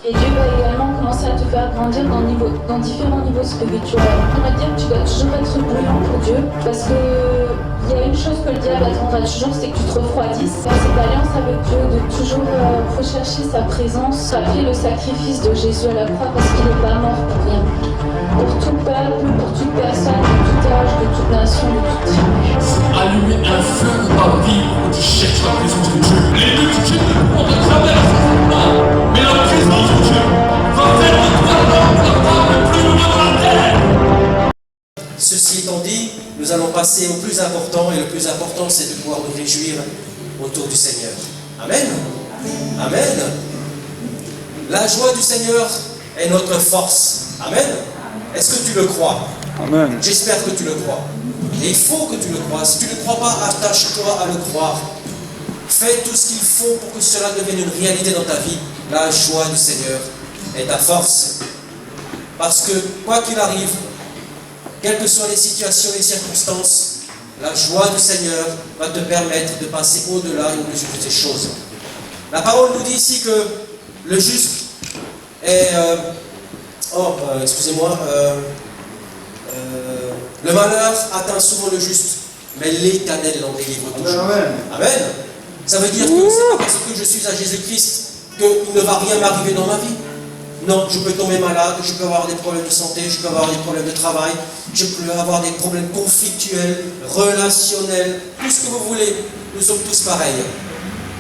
Et Dieu va également commencer à te faire grandir dans différents niveaux spirituels. On va dire que tu dois toujours être bouillant pour Dieu, parce que il y a une chose que le diable attendra toujours, c'est que tu te refroidisses. Dans cette alliance avec Dieu, de toujours rechercher sa présence, rappeler le sacrifice de Jésus à la croix, parce qu'il n'est pas mort pour rien. Pour tout peuple, pour toute personne, de tout âge, de toute nation, de toute tribu. Allumer un feu ou pas vivre où tu cherches la présence de Dieu. Les multitudes ne pourront te traverser pas, mais la présence de Dieu va faire de toi l'homme capable le plus loin de la terre. Ceci étant dit, nous allons passer au plus important, et le plus important, c'est de pouvoir nous réjouir autour du Seigneur. Amen. Amen. La joie du Seigneur est notre force. Amen. Est-ce que tu le crois? Amen. J'espère que tu le crois. Et il faut que tu le crois. Si tu ne le crois pas, attache-toi à le croire. Fais tout ce qu'il faut pour que cela devienne une réalité dans ta vie. La joie du Seigneur est ta force. Parce que, quoi qu'il arrive, quelles que soient les situations et les circonstances, la joie du Seigneur va te permettre de passer au-delà et au-dessus de ces choses. La parole nous dit ici que le juste est... le malheur atteint souvent le juste, mais l'Éternel l'en délivre toujours. Amen. Amen. Ça veut dire que c'est pas parce que je suis à Jésus-Christ qu'il ne va rien m'arriver dans ma vie. Non, je peux tomber malade, je peux avoir des problèmes de santé, je peux avoir des problèmes de travail, je peux avoir des problèmes conflictuels, relationnels, tout ce que vous voulez. Nous sommes tous pareils.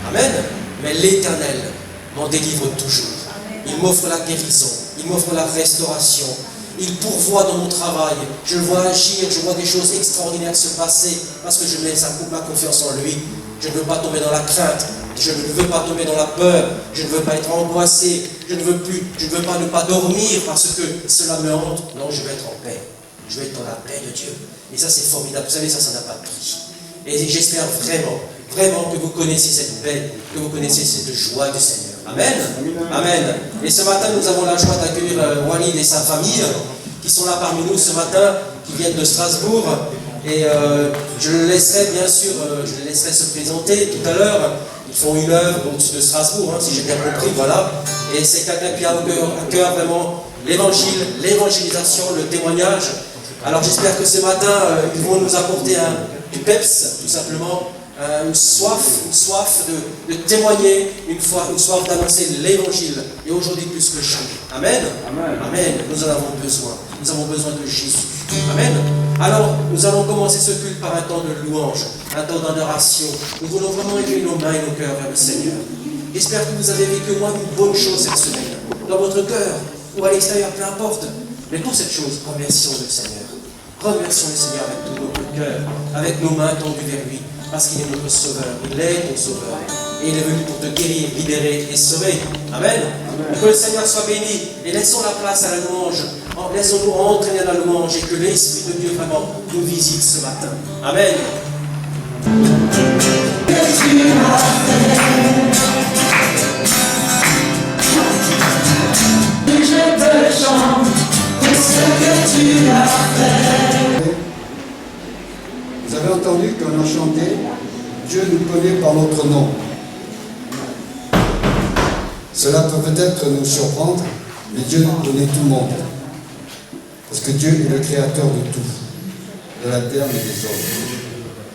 Amen. Mais l'Éternel m'en délivre toujours. Il m'offre la guérison, il m'offre la restauration, il pourvoit dans mon travail. Je le vois agir, je vois des choses extraordinaires se passer parce que je mets ma confiance en lui. Je ne veux pas tomber dans la crainte, je ne veux pas tomber dans la peur, je ne veux pas être angoissé, je ne veux pas ne pas dormir parce que cela me hante. Non, je veux être en paix. Je veux être dans la paix de Dieu. Et ça, c'est formidable. Vous savez, ça n'a pas de prix. Et j'espère vraiment que vous connaissez cette paix, que vous connaissez cette joie du Seigneur. Amen. Amen. Et ce matin, nous avons la joie d'accueillir Walid et sa famille qui sont là parmi nous ce matin, qui viennent de Strasbourg. Et je le laisserai, bien sûr, je les laisserai se présenter tout à l'heure. Ils font une œuvre au-dessus de Strasbourg, si j'ai bien compris, voilà. Et c'est quelqu'un qui a à cœur vraiment l'évangile, l'évangélisation, le témoignage. Alors j'espère que ce matin, ils vont nous apporter du peps, tout simplement. Une soif de témoigner, une soif d'annoncer l'évangile. Et aujourd'hui plus que jamais. Amen. Amen. Amen. Nous en avons besoin. Nous avons besoin de Jésus. Amen. Alors, nous allons commencer ce culte par un temps de louange, un temps d'adoration. Nous voulons vraiment élever nos mains et nos cœurs vers le Seigneur. J'espère que vous avez vécu au moins une bonne chose cette semaine, dans votre cœur ou à l'extérieur, peu importe. Mais pour cette chose, remercions le Seigneur. Remercions le Seigneur avec tout notre cœur, avec nos mains tendues vers lui. Parce qu'il est notre sauveur, il est ton sauveur. Et il est venu pour te guérir, libérer et sauver. Amen. Amen. Que le Seigneur soit béni. Et laissons la place à la louange. Laissons-nous entraîner à la louange et que l'Esprit de Dieu vraiment nous visite ce matin. Amen. Je te chante ce que tu as fait. Vous avez entendu qu'on a chanté « Dieu nous connaît par notre nom ». Cela peut peut-être nous surprendre, mais Dieu nous connaît tout le monde. Parce que Dieu est le créateur de tout, de la terre et des hommes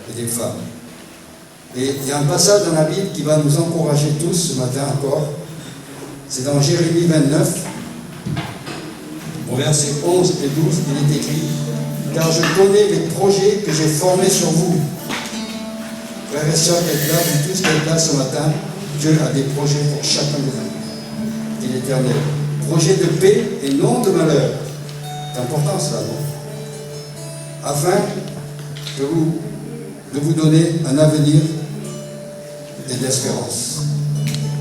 et des femmes. Et il y a un passage dans la Bible qui va nous encourager tous ce matin encore. C'est dans Jérémie 29, au verset 11 et 12, il est écrit « Car je connais les projets que j'ai formés sur vous. » Frères et sœurs, vous tous qui êtes là ce matin, Dieu a des projets pour chacun de nous. Il est éternel. Projet de paix et non de malheur. C'est important cela, non? Afin de vous donner un avenir et d'espérance.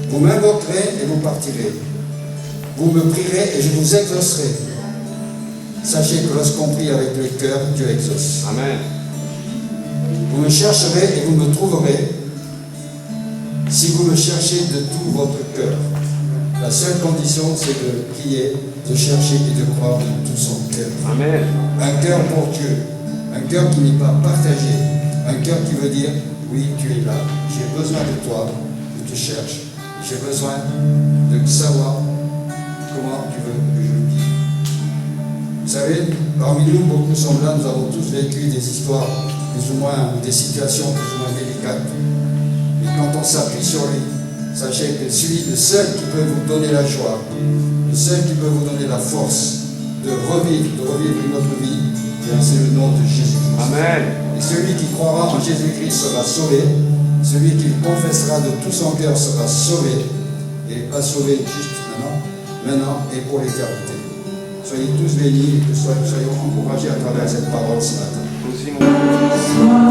Vous m'invoquerez et vous partirez. Vous me prierez et je vous exaucerai. Sachez que lorsqu'on prie avec le cœur, Dieu exauce. Amen. Vous me chercherez et vous me trouverez si vous me cherchez de tout votre cœur. La seule condition, c'est de prier, de chercher et de croire de tout son cœur. Amen. Un cœur pour Dieu, un cœur qui n'est pas partagé, un cœur qui veut dire, oui, tu es là, j'ai besoin de toi, je te cherche, j'ai besoin de savoir Parmi nous, beaucoup sont là, nous avons tous vécu des histoires, plus ou moins, des situations plus ou moins délicates. Et quand on s'appuie sur lui, sachez que le seul qui peut vous donner la joie, le seul qui peut vous donner la force de revivre une autre vie, c'est le nom de Jésus-Christ. Amen. Et celui qui croira en Jésus-Christ sera sauvé. Celui qui le confessera de tout son cœur sera sauvé. Et pas sauvé juste maintenant et pour l'éternité. Soyez tous bénis et que soyons encouragés à travers cette parole ce matin. Aussi, mon...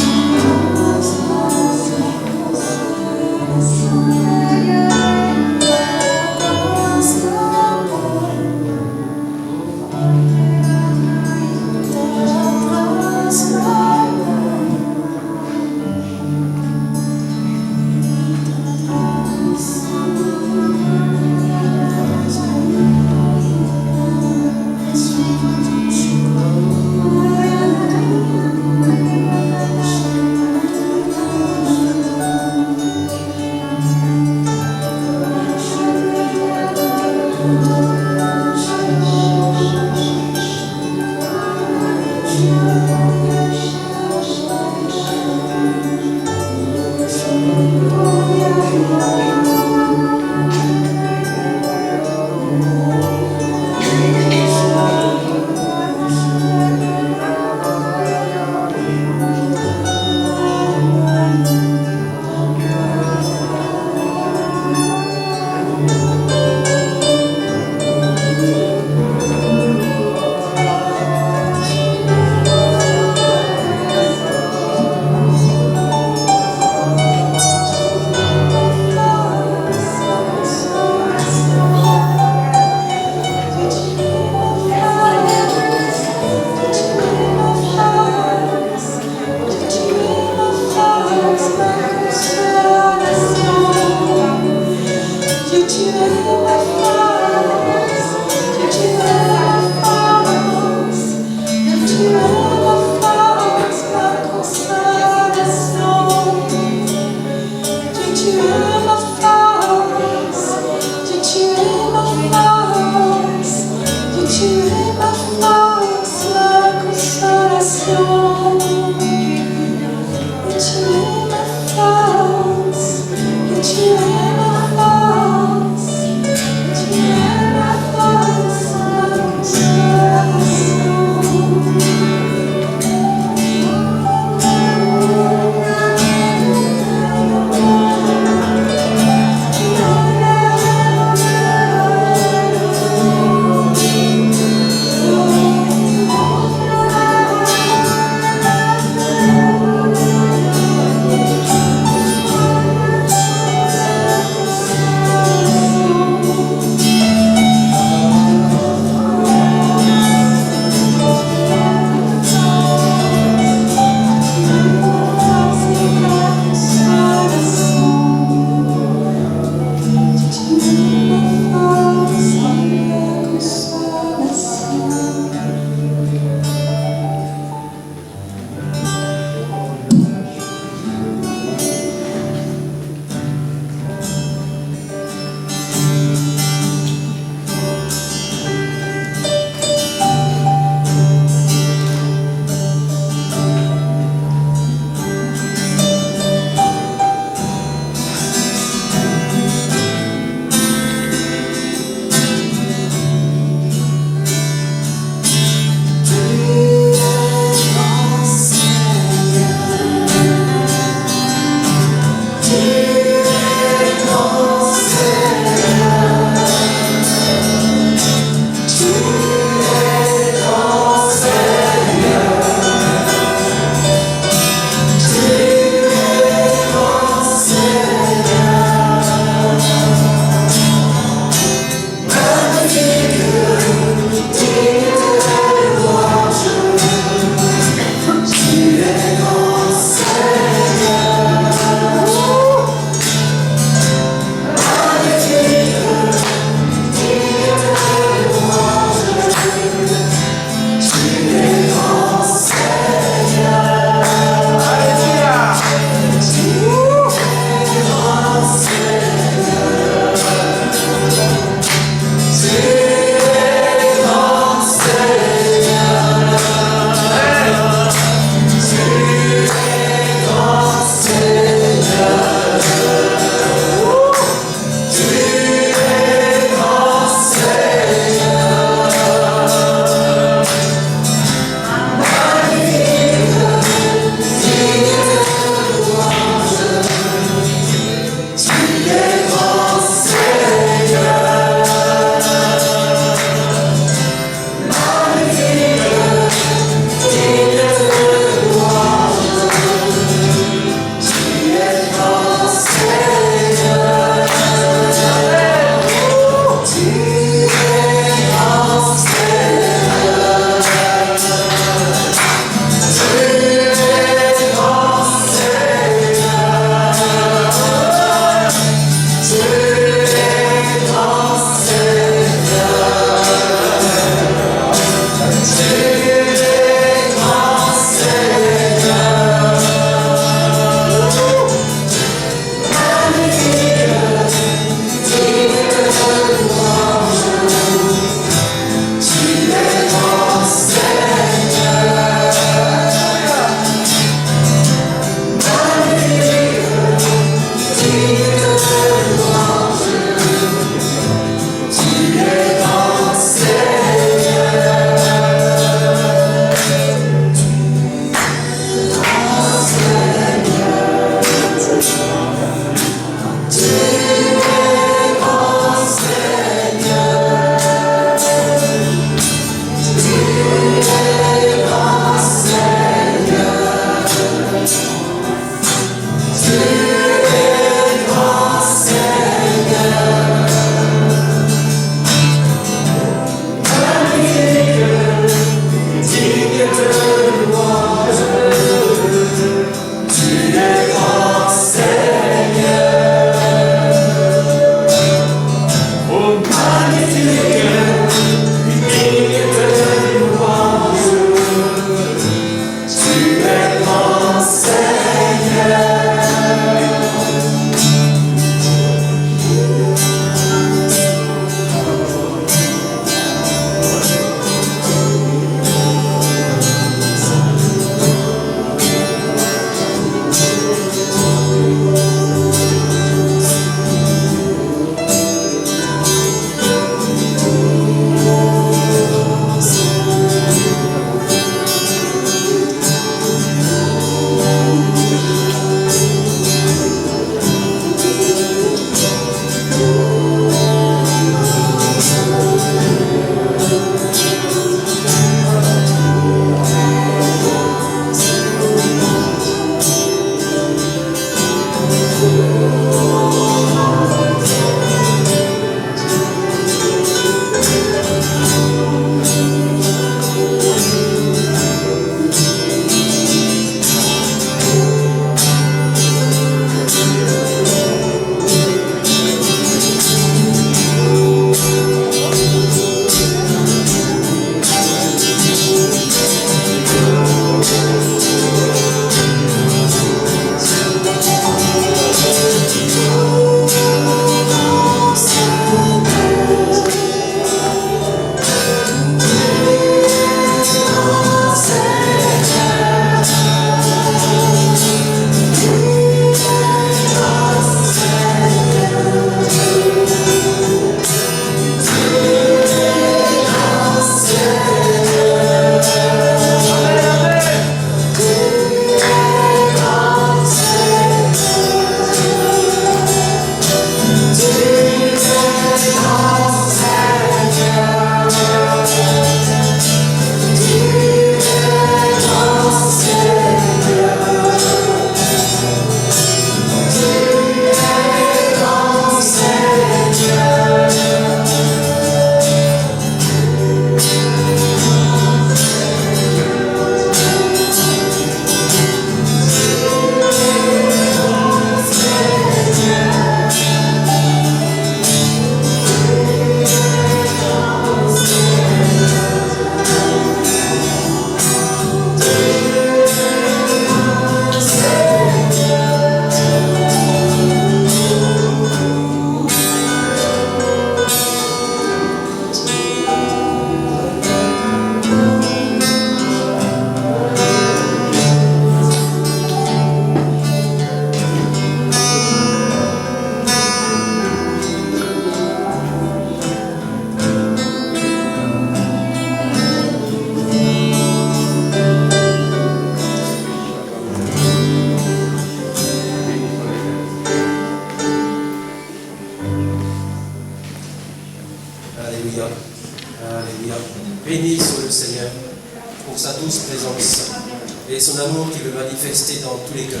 et son amour qu'il veut manifester dans tous les cœurs.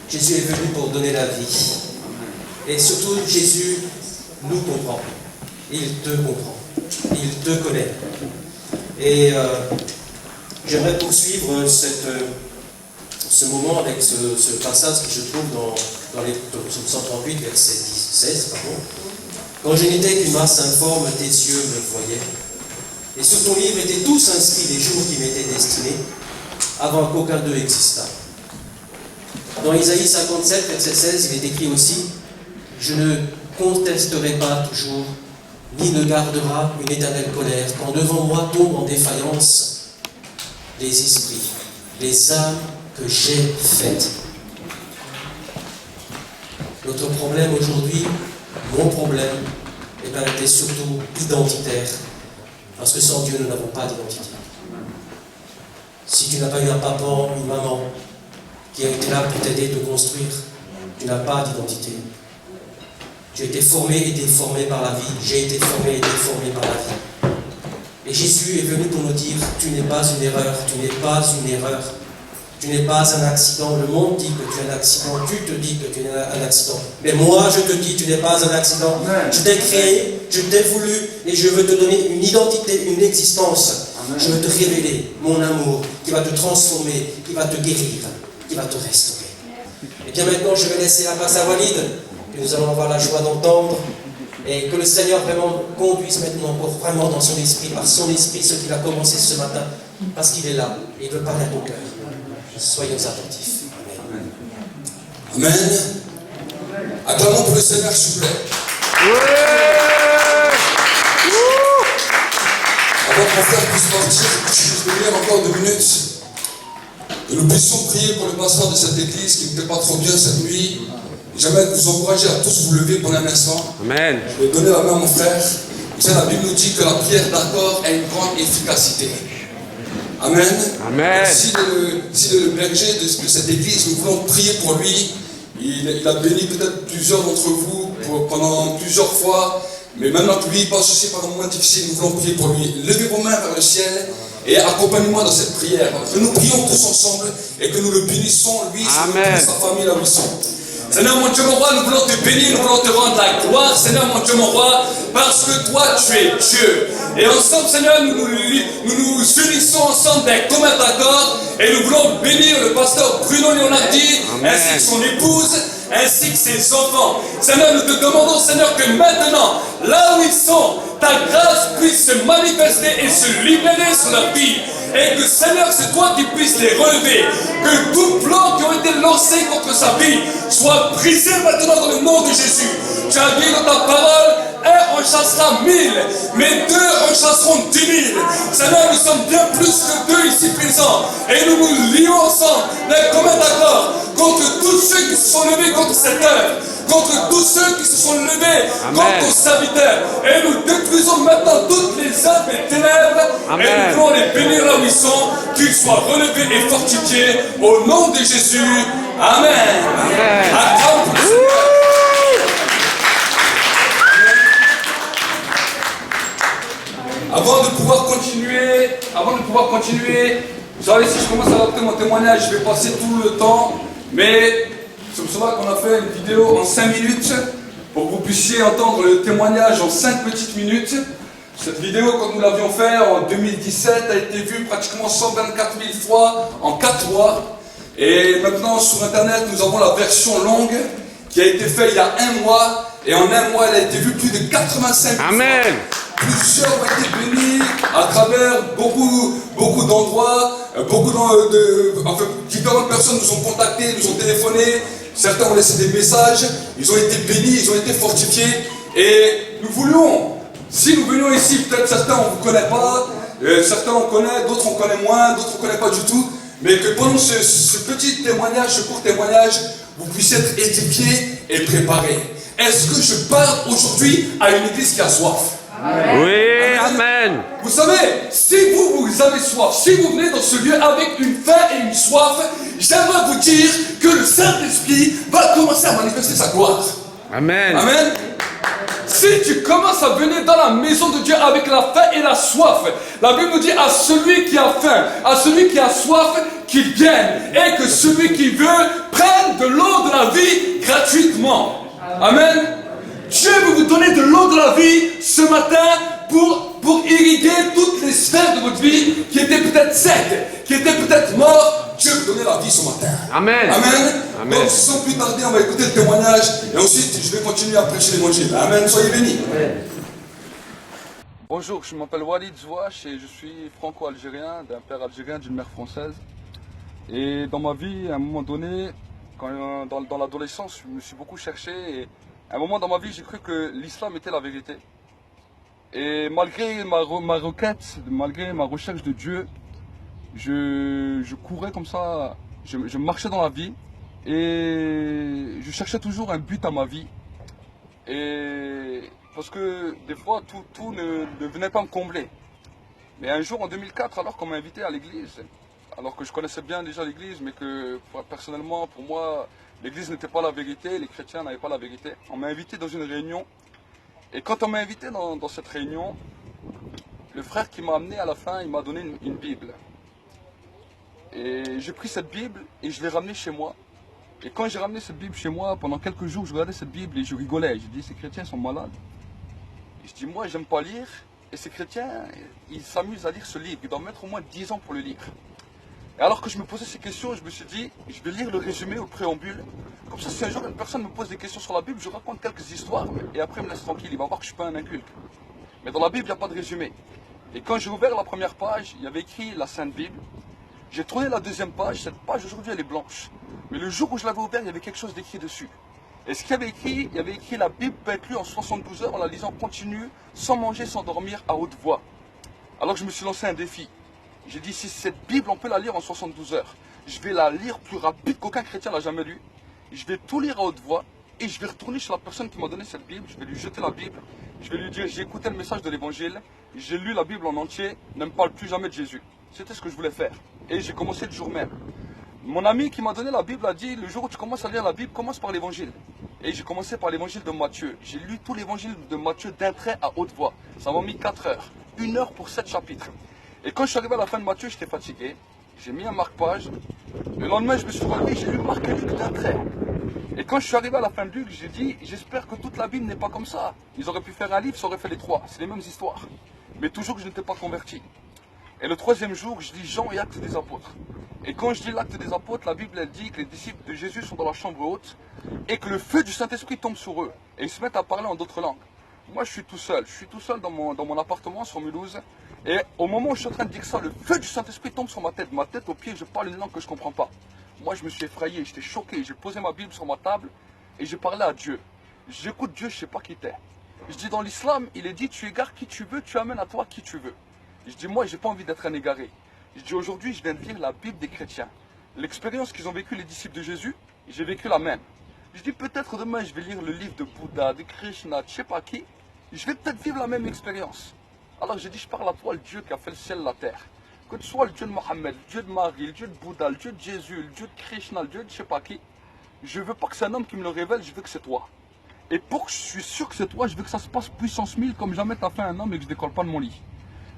Jésus est venu pour donner la vie. Et surtout, Jésus nous comprend. Il te comprend. Il te connaît. Et j'aimerais poursuivre ce moment avec ce passage que je trouve dans les psaume 138, verset 16. Quand je n'étais qu'une masse informe, tes yeux me voyaient. Et sur ton livre étaient tous inscrits les jours qui m'étaient destinés, avant qu'aucun d'eux existât. Dans Isaïe 57, verset 16, il est écrit aussi « Je ne contesterai pas toujours, ni ne gardera une éternelle colère, quand devant moi tombent en défaillance les esprits, les âmes que j'ai faites. » Notre problème aujourd'hui, mon problème, était surtout identitaire, parce que sans Dieu, nous n'avons pas d'identité. Si tu n'as pas eu un papa, une maman, qui a été là pour t'aider à te construire, tu n'as pas d'identité. Tu as été formé et déformé par la vie. J'ai été formé et déformé par la vie. Et Jésus est venu pour nous dire, tu n'es pas une erreur, tu n'es pas une erreur. Tu n'es pas un accident. Le monde dit que tu es un accident. Tu te dis que tu es un accident. Mais moi, je te dis, tu n'es pas un accident. Je t'ai créé, je t'ai voulu, et je veux te donner une identité, une existence. Je veux te révéler mon amour qui va te transformer, qui va te guérir, qui va te restaurer. Et bien maintenant, je vais laisser la place à Walid, que nous allons avoir la joie d'entendre, et que le Seigneur vraiment conduise maintenant pour vraiment dans son esprit, par son esprit, ce qu'il a commencé ce matin, parce qu'il est là, et il veut parler à ton cœur. Soyons attentifs. Amen. Amen. Acclamons pour le Seigneur, s'il vous plaît. Avant que mon frère puisse partir, que je puisse venir encore 2 minutes, que nous puissions prier pour le pasteur de cette église qui n'était pas trop bien cette nuit. J'aimerais vous encourager à tous vous lever pour un instant. Amen. Je vais donner la main à mon frère. Vous savez, la Bible nous dit que la prière d'accord a une grande efficacité. Amen. Amen. Si le berger de cette église, nous voulons prier pour lui. Il a béni peut-être plusieurs d'entre vous pendant plusieurs fois. Mais maintenant que lui passe aussi par un moment difficile, nous voulons prier pour lui. Levez vos mains vers le ciel et accompagnez-moi dans cette prière. Que nous prions tous ensemble et que nous le bénissons, lui, sa famille, là où ils sont. Seigneur mon Dieu mon roi, nous voulons te bénir, nous voulons te rendre la gloire, Seigneur mon Dieu mon roi, parce que toi tu es Dieu. Et ensemble, Seigneur, nous nous unissons ensemble d'un commun accord et nous voulons bénir le pasteur Bruno Leonardi, ainsi que son épouse, ainsi que ses enfants. Seigneur, nous te demandons, Seigneur, que maintenant, là où ils sont, ta grâce puisse se manifester et se libérer sur leur vie. Et que, Seigneur, c'est toi qui puisses les relever. Que tout plan qui ont été lancés contre sa vie soit brisé maintenant dans le nom de Jésus. Tu as dit dans ta parole, un en chassera 1000, mais 2 en chasseront 10 000. Seigneur, nous sommes bien plus que 2 ici présents. Et nous nous lions ensemble d'un commun accord contre tous ceux qui se sont levés contre cette œuvre, contre tous ceux qui se sont levés contre nos serviteurs. Et nous détruisons maintenant toutes les œuvres et ténèbres. Et nous voulons les bénir là où ils sont, qu'ils soient relevés et fortifiés au nom de Jésus. Amen. Acclame. Avant de pouvoir continuer, vous savez, si je commence à adapter mon témoignage, je vais passer tout le temps, mais c'est pour cela qu'on a fait une vidéo en 5 minutes, pour que vous puissiez entendre le témoignage en 5 petites minutes. Cette vidéo, quand nous l'avions fait en 2017, a été vue pratiquement 124 000 fois en 4 mois. Et maintenant, sur Internet, nous avons la version longue, qui a été faite il y a 1 mois, et en 1 mois, elle a été vue plus de 85 000 fois. Plusieurs ont été bénis à travers beaucoup d'endroits, différentes personnes nous ont contactés, nous ont téléphoné, certains ont laissé des messages, ils ont été bénis, ils ont été fortifiés, et nous voulions, si nous venions ici, peut-être certains on ne vous connaît pas, certains on connaît, d'autres on connaît moins, d'autres on ne connaît pas du tout, mais que pendant ce petit témoignage, ce court témoignage, vous puissiez être édifiés et préparés. Est-ce que je parle aujourd'hui à une église qui a soif? Oui, amen. Vous savez, si vous avez soif, si vous venez dans ce lieu avec une faim et une soif, j'aimerais vous dire que le Saint-Esprit va commencer à manifester sa gloire. Amen. Amen. Si tu commences à venir dans la maison de Dieu avec la faim et la soif, la Bible nous dit à celui qui a faim, à celui qui a soif, qu'il vienne. Et que celui qui veut prenne de l'eau de la vie gratuitement. Amen. Dieu veut vous donner de l'eau de la vie ce matin pour irriguer toutes les sphères de votre vie qui étaient peut-être secs, qui étaient peut-être morts. Dieu veut donner la vie ce matin. Amen. Amen. Amen. Donc sans plus tarder, on va écouter le témoignage et ensuite je vais continuer à prêcher l'évangile. Amen. Soyez bénis. Bonjour, je m'appelle Walid Zouache et je suis franco-algérien, d'un père algérien, d'une mère française. Et dans ma vie, à un moment donné, dans l'adolescence, je me suis beaucoup cherché. Et à un moment dans ma vie, j'ai cru que l'islam était la vérité. Et malgré ma requête, malgré ma recherche de Dieu, je courais comme ça, je marchais dans la vie et je cherchais toujours un but à ma vie. Et parce que des fois, tout ne venait pas me combler. Mais un jour, en 2004, alors qu'on m'a invité à l'église, alors que je connaissais bien déjà l'église, mais que personnellement, pour moi, l'église n'était pas la vérité, les chrétiens n'avaient pas la vérité, on m'a invité dans une réunion. Et quand on m'a invité dans cette réunion, le frère qui m'a amené à la fin, il m'a donné une Bible. Et j'ai pris cette Bible et je l'ai ramenée chez moi. Et quand j'ai ramené cette Bible chez moi, pendant quelques jours, je regardais cette Bible et je rigolais. J'ai dit, ces chrétiens sont malades. Et je dis, moi, j'aime pas lire. Et ces chrétiens, ils s'amusent à lire ce livre. Ils doivent mettre au moins 10 ans pour le lire. Et alors que je me posais ces questions, je me suis dit, je vais lire le résumé au préambule. Comme ça, si un jour une personne me pose des questions sur la Bible, je raconte quelques histoires et après il me laisse tranquille. Il va voir que je ne suis pas un inculte. Mais dans la Bible, il n'y a pas de résumé. Et quand j'ai ouvert la première page, il y avait écrit la Sainte Bible. J'ai tourné la deuxième page. Cette page aujourd'hui, elle est blanche. Mais le jour où je l'avais ouvert, il y avait quelque chose d'écrit dessus. Et ce qu'il y avait écrit, il y avait écrit la Bible peut être lue en 72 heures en la lisant continue, sans manger, sans dormir, à haute voix. Alors je me suis lancé un défi. J'ai dit, si cette Bible, on peut la lire en 72 heures, je vais la lire plus rapide qu'aucun chrétien l'a jamais lu. Je vais tout lire à haute voix et je vais retourner chez la personne qui m'a donné cette Bible. Je vais lui jeter la Bible. Je vais lui dire, j'ai écouté le message de l'évangile, j'ai lu la Bible en entier, ne me parle plus jamais de Jésus. C'était ce que je voulais faire. Et j'ai commencé le jour même. Mon ami qui m'a donné la Bible a dit, le jour où tu commences à lire la Bible, commence par l'évangile. Et j'ai commencé par l'évangile de Matthieu. J'ai lu tout l'évangile de Matthieu d'un trait à haute voix. Ça m'a mis 4 heures. 1 heure pour 7 chapitres. Et quand je suis arrivé à la fin de Matthieu, j'étais fatigué. J'ai mis un marque-page. Le lendemain, je me suis relevé, j'ai lu Marc et Luc d'un trait. Et quand je suis arrivé à la fin de Luc, j'ai dit, j'espère que toute la Bible n'est pas comme ça. Ils auraient pu faire un livre, ça aurait fait les 3. C'est les mêmes histoires. Mais toujours que je n'étais pas converti. Et le 3e jour, je lis Jean et Actes des Apôtres. Et quand je lis l'Acte des Apôtres, la Bible elle dit que les disciples de Jésus sont dans la chambre haute et que le feu du Saint-Esprit tombe sur eux. Et ils se mettent à parler en d'autres langues. Moi, je suis tout seul. Je suis tout seul dans mon appartement sur Mulhouse. Et au moment où je suis en train de dire ça, le feu du Saint-Esprit tombe sur ma tête. Ma tête aux pieds, je parle une langue que je ne comprends pas. Moi, je me suis effrayé, j'étais choqué. J'ai posé ma Bible sur ma table et j'ai parlé à Dieu. J'écoute Dieu, je ne sais pas qui t'es. Je dis, dans l'islam, il est dit, tu égares qui tu veux, tu amènes à toi qui tu veux. Je dis, moi, j'ai pas envie d'être un égaré. Je dis, aujourd'hui, je viens de lire la Bible des chrétiens. L'expérience qu'ils ont vécue les disciples de Jésus, j'ai vécu la même. Je dis, peut-être demain, je vais lire le livre de Bouddha, de Krishna, de je sais pas qui. Je vais peut-être vivre la même expérience. Alors j'ai dit, je parle à toi, le Dieu qui a fait le ciel et la terre. Que tu sois le Dieu de Mohammed, le Dieu de Marie, le Dieu de Bouddha, le Dieu de Jésus, le Dieu de Krishna, le Dieu de je sais pas qui. Je veux pas que c'est un homme qui me le révèle, je veux que c'est toi. Et pour que je suis sûr que c'est toi, je veux que ça se passe puissance 1000 comme jamais tu as fait un homme et que je décolle pas de mon lit.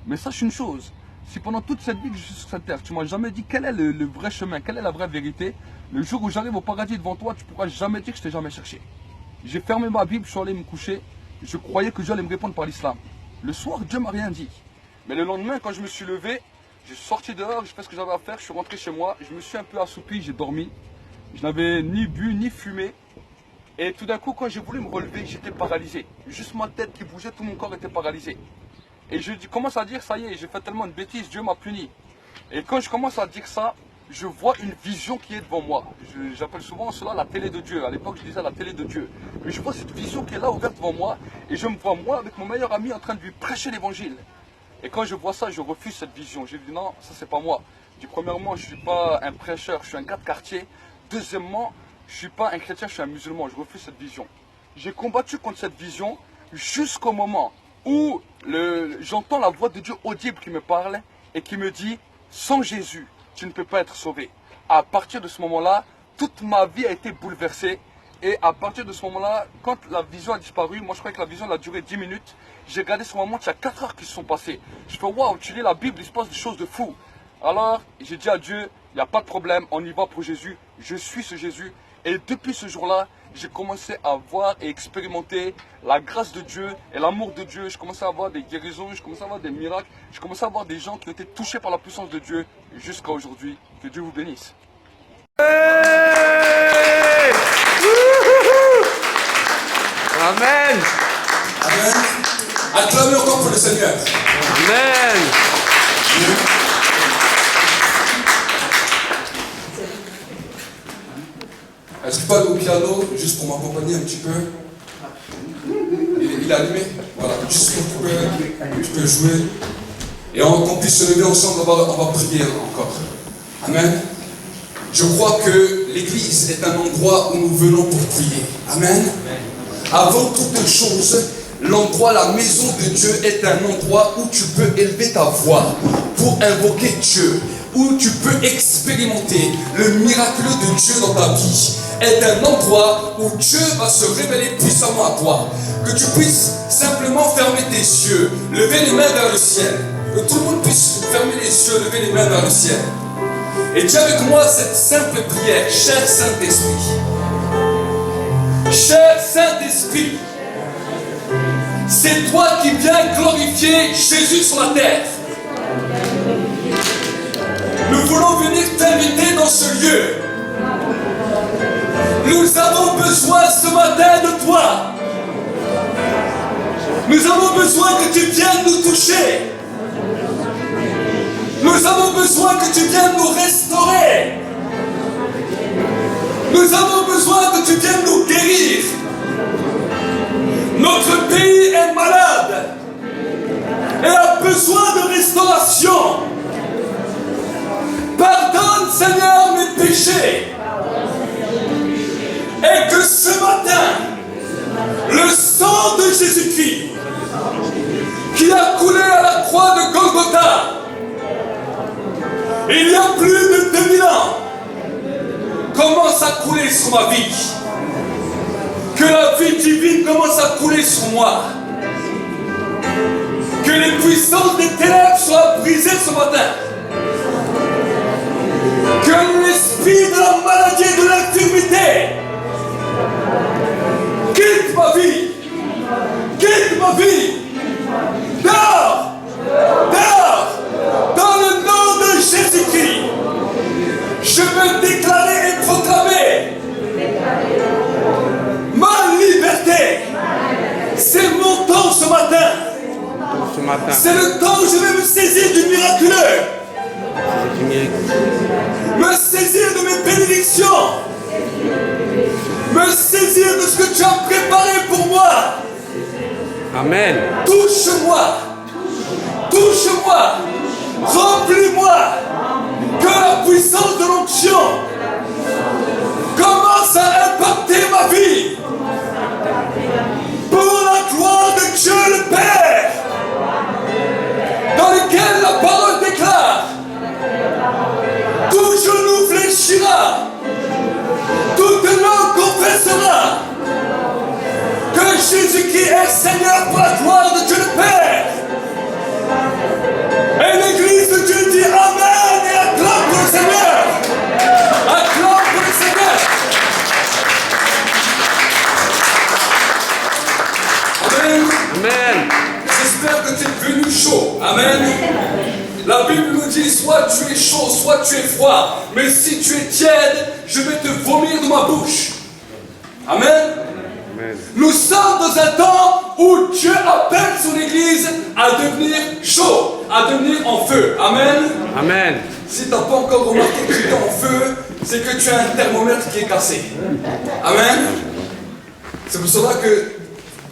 Mais sache une chose, si pendant toute cette vie que je suis sur cette terre, tu m'as jamais dit quel est le vrai chemin, quelle est la vraie vérité, le jour où j'arrive au paradis devant toi, tu pourras jamais dire que je t'ai jamais cherché. J'ai fermé ma Bible, je suis allé me coucher, je croyais que Dieu allait me répondre par l'islam. Le soir, Dieu m'a rien dit. Mais le lendemain, quand je me suis levé, j'ai sorti dehors, j'ai fait ce que j'avais à faire, je suis rentré chez moi, je me suis un peu assoupi, j'ai dormi. Je n'avais ni bu, ni fumé. Et tout d'un coup, quand j'ai voulu me relever, j'étais paralysé. Juste ma tête qui bougeait, tout mon corps était paralysé. Et je commence à dire, ça y est, j'ai fait tellement de bêtises, Dieu m'a puni. Et quand je commence à dire ça, je vois une vision qui est devant moi. J'appelle souvent cela la télé de Dieu. À l'époque, je disais la télé de Dieu. Mais je vois cette vision qui est là, ouverte devant moi. Et je me vois, moi, avec mon meilleur ami, en train de lui prêcher l'évangile. Et quand je vois ça, je refuse cette vision. J'ai dit, non, ça, c'est pas moi. Je dis, premièrement, je ne suis pas un prêcheur, je suis un gars de quartier. Deuxièmement, je ne suis pas un chrétien, je suis un musulman. Je refuse cette vision. J'ai combattu contre cette vision jusqu'au moment où j'entends la voix de Dieu audible qui me parle et qui me dit, sans Jésus, tu ne peux pas être sauvé. À partir de ce moment-là, toute ma vie a été bouleversée Et à partir de ce moment-là, quand la vision a disparu, moi je croyais que la vision elle a duré 10 minutes. J'ai regardé sur ma montre, il y a 4 heures qui se sont passées. Je fais waouh, tu lis la Bible, il se passe des choses de fou. Alors j'ai dit à Dieu, il n'y a pas de problème, on y va pour Jésus. Je suis ce Jésus. Et depuis ce jour-là, j'ai commencé à voir et expérimenter la grâce de Dieu et l'amour de Dieu. Je commençais à voir des guérisons, je commençais à voir des miracles. Je commençais à voir des gens qui ont été touchés par la puissance de Dieu jusqu'à aujourd'hui. Que Dieu vous bénisse. Hey! Amen. Amen. Acclamez encore pour le Seigneur. Amen. Est-ce que tu peux aller au piano, juste pour m'accompagner un petit peu? Il est allumé? Voilà, juste pour que tu peux jouer. Et qu'on puisse se lever ensemble, on va prier encore. Amen. Je crois que l'église est un endroit où nous venons pour prier. Amen. Avant toute chose, l'endroit, la maison de Dieu est un endroit où tu peux élever ta voix pour invoquer Dieu, où tu peux expérimenter le miraculeux de Dieu dans ta vie. Est un endroit où Dieu va se révéler puissamment à toi. Que tu puisses simplement fermer tes yeux, lever les mains vers le ciel. Que tout le monde puisse fermer les yeux, lever les mains vers le ciel. Et dis avec moi cette simple prière. Cher Saint-Esprit, cher Saint-Esprit, c'est toi qui viens glorifier Jésus sur la terre. Nous voulons venir t'inviter dans ce lieu. Nous avons besoin ce matin de toi. Nous avons besoin que tu viennes nous toucher. Nous avons besoin que tu viennes nous restaurer. Nous avons besoin que tu viennes nous guérir. Notre pays est malade et a besoin de restauration. Pardonne, Seigneur, mes péchés. Et que ce matin, le sang de Jésus-Christ, qui a coulé à la croix de Golgotha, il y a plus de 2000 ans, commence à couler sur ma vie. Que la vie divine commence à couler sur moi. Que les puissances des ténèbres soient brisées ce matin. Que l'esprit de la maladie et de l'infirmité quitte ma vie. Quitte ma vie. Dors. Dors. Dans le nom de Jésus-Christ. Je veux déclarer et proclamer ma liberté. C'est mon temps ce matin. C'est le temps où je vais me saisir du miraculeux. Me saisir de mes bénédictions. Me saisir de ce que tu as préparé pour moi. Amen. Touche-moi. Touche-moi. Remplis-moi. Que la puissance de l'onction commence à impacter ma vie. Pour la gloire de Dieu le Père. Dans lequel la parole déclare: tout genou fléchira, toute langue confessera que Jésus-Christ est Seigneur pour la gloire de Dieu le Père. Et l'église de Dieu dit Amen et acclame pour le Seigneur. Acclame pour le Seigneur. Amen. Amen. J'espère que tu es venu chaud. Amen. La Bible nous dit soit tu es chaud, soit tu es froid. Mais si tu es tiède, je vais te vomir de ma bouche. Amen. Amen. Nous sommes dans un temps où Dieu appelle son église à devenir chaud, à devenir en feu. Amen. Amen. Si tu n'as pas encore remarqué que tu es en feu, c'est que tu as un thermomètre qui est cassé. Amen. C'est pour cela que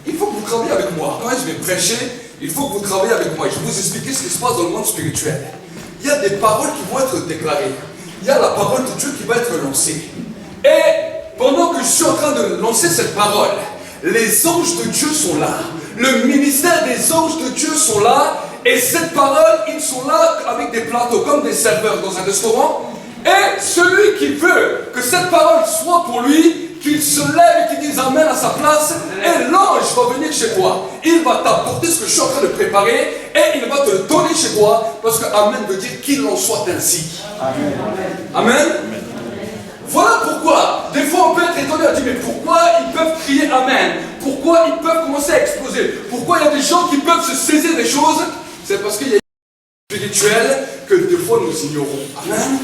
il faut que vous travaillez avec moi. Quand je vais prêcher, il faut que vous travaillez avec moi. Je vais vous expliquer ce qui se passe dans le monde spirituel. Il y a des paroles qui vont être déclarées. Il y a la parole de Dieu qui va être lancée. Et pendant que je suis en train de lancer cette parole, les anges de Dieu sont là. Le ministère des anges de Dieu sont là. Et cette parole, ils sont là avec des plateaux comme des serveurs dans un restaurant. Et celui qui veut que cette parole soit pour lui, qu'il se lève et qu'il dise Amen à sa place, et l'ange va venir chez toi. Il va t'apporter ce que je suis en train de préparer, et il va te le donner chez toi, parce que Amen veut dire qu'il en soit ainsi. Amen. Amen. Voilà pourquoi, des fois on peut être étonné, on dit mais pourquoi ils peuvent crier Amen? Pourquoi ils peuvent commencer à exploser? Pourquoi il y a des gens qui peuvent se saisir des choses? C'est parce qu'il y a une spirituelle que des fois nous ignorons. Amen.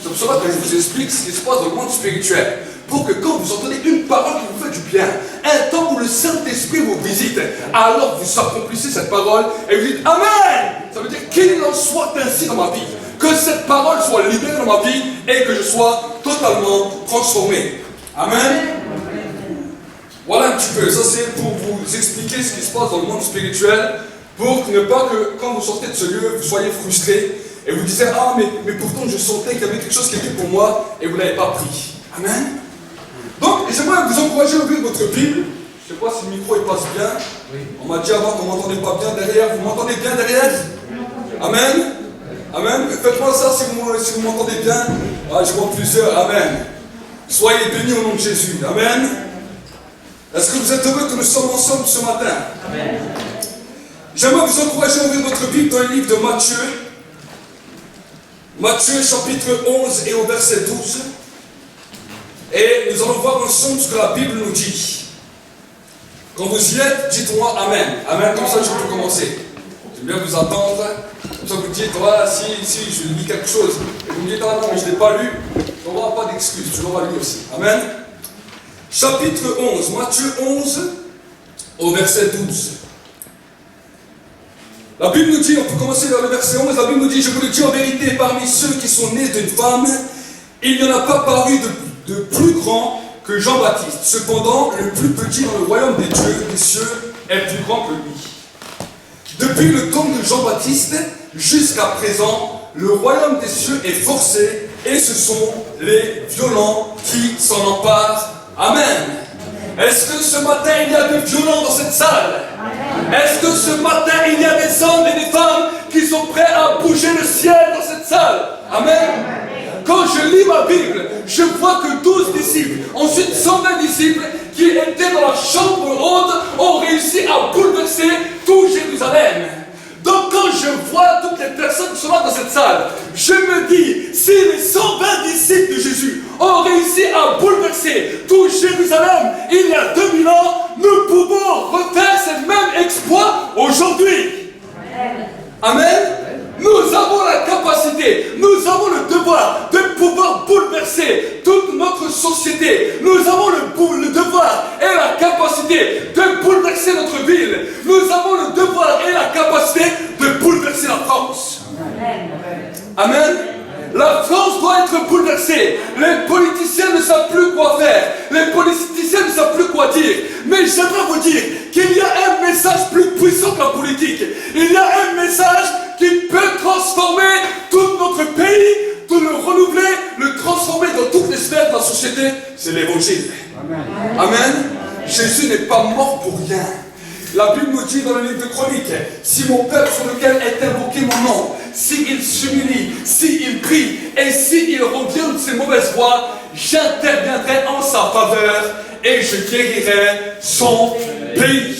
C'est pour cela que je vous explique ce qui se passe dans le monde spirituel. Pour que quand vous entendez une parole qui vous fait du bien, un temps où le Saint-Esprit vous visite, alors vous accomplissez cette parole et vous dites Amen. Ça veut dire qu'il en soit ainsi dans ma vie. Que cette parole soit libérée dans ma vie et que je sois totalement transformé. Amen. Voilà un petit peu. Ça c'est pour vous expliquer ce qui se passe dans le monde spirituel. Pour ne pas que quand vous sortez de ce lieu, vous soyez frustré et vous disiez ah mais pourtant je sentais qu'il y avait quelque chose qui était pour moi et vous ne l'avez pas pris. Amen. Donc j'aimerais vous encourager à ouvrir votre Bible. Je ne sais pas si le micro il passe bien. On m'a dit avant qu'on ne m'entendait pas bien derrière. Vous m'entendez bien derrière? Amen. Amen. Faites-moi ça si vous m'entendez bien. Ah, je vois plusieurs. Amen. Soyez bénis au nom de Jésus. Amen. Est-ce que vous êtes heureux que nous sommes ensemble ce matin? Amen. J'aimerais vous encourager à ouvrir votre Bible dans le livre de Matthieu. Matthieu chapitre 11 et au verset 12. Et nous allons voir ensemble ce que la Bible nous dit. Quand vous y êtes, dites-moi Amen. Amen, comme ça je peux commencer. J'aime bien vous attendre. Comme ça vous dites, voilà, si je lis quelque chose, et vous me dites, ah non, mais je ne l'ai pas lu, on n'aura pas d'excuse, tu l'auras lu aussi. Amen. Chapitre 11, Matthieu 11, au verset 12. La Bible nous dit, on peut commencer vers le verset 11, la Bible nous dit, je vous le dis en vérité, parmi ceux qui sont nés d'une femme, il n'y en a pas paru de plus grand que Jean-Baptiste. Cependant, le plus petit dans le royaume des cieux est plus grand que lui. Depuis le temps de Jean-Baptiste jusqu'à présent, le royaume des cieux est forcé et ce sont les violents qui s'en emparent. Amen. Est-ce que ce matin il y a des violents dans cette salle? Est-ce que ce matin il y a des hommes et des femmes qui sont prêts à bouger le ciel dans cette salle? Amen. Quand je lis ma Bible, je vois que 12 disciples, ensuite 120 disciples qui étaient dans la chambre haute ont réussi à bouleverser tout Jérusalem. Donc quand je vois toutes les personnes qui sont là dans cette salle, je me dis, si les 120 disciples de Jésus ont réussi à bouleverser tout Jérusalem il y a 2000 ans, nous pouvons refaire ces mêmes exploits aujourd'hui. Amen. Nous avons la capacité, nous avons le devoir de pouvoir bouleverser toute notre société. Nous avons le devoir et la capacité de bouleverser notre ville. Nous avons le devoir et la capacité de bouleverser la France. Amen. La France doit être bouleversée. Les politiciens ne savent plus quoi faire. Les politiciens ne savent plus quoi dire. Mais j'aimerais vous dire qu'il y a un message plus puissant que la politique. Il y a un message qui peut transformer tout notre pays, tout le renouveler, le transformer dans toutes les sphères de la société. C'est l'évangile. Amen. Amen. Jésus n'est pas mort pour rien. La Bible nous dit dans le livre de Chroniques, si mon peuple sur lequel est invoqué mon nom, s'il s'humilie, s'il prie et s'il revient de ses mauvaises voies, j'interviendrai en sa faveur et je guérirai son pays.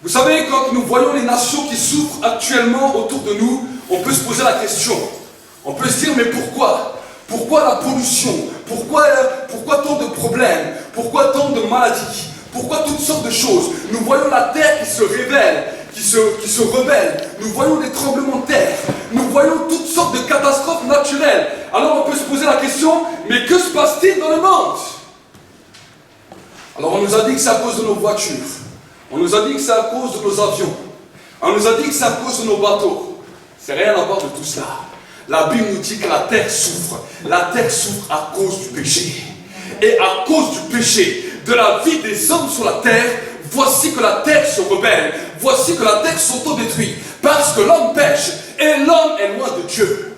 Vous savez, quand nous voyons les nations qui souffrent actuellement autour de nous, on peut se poser la question. On peut se dire, mais pourquoi? Pourquoi la pollution? Pourquoi tant de problèmes? Pourquoi tant de maladies? Pourquoi toutes sortes de choses? Nous voyons la terre qui se révèle, qui se rebelle. Nous voyons des tremblements de terre. Nous voyons toutes sortes de catastrophes naturelles. Alors on peut se poser la question, mais que se passe-t-il dans le monde? Alors on nous a dit que c'est à cause de nos voitures. On nous a dit que c'est à cause de nos avions. On nous a dit que c'est à cause de nos bateaux. C'est rien à voir de tout cela. La Bible nous dit que la terre souffre. La terre souffre à cause du péché. Et à cause du péché, de la vie des hommes sur la terre, voici que la terre se rebelle. Voici que la terre s'auto-détruit. Parce que l'homme pêche et l'homme est loin de Dieu.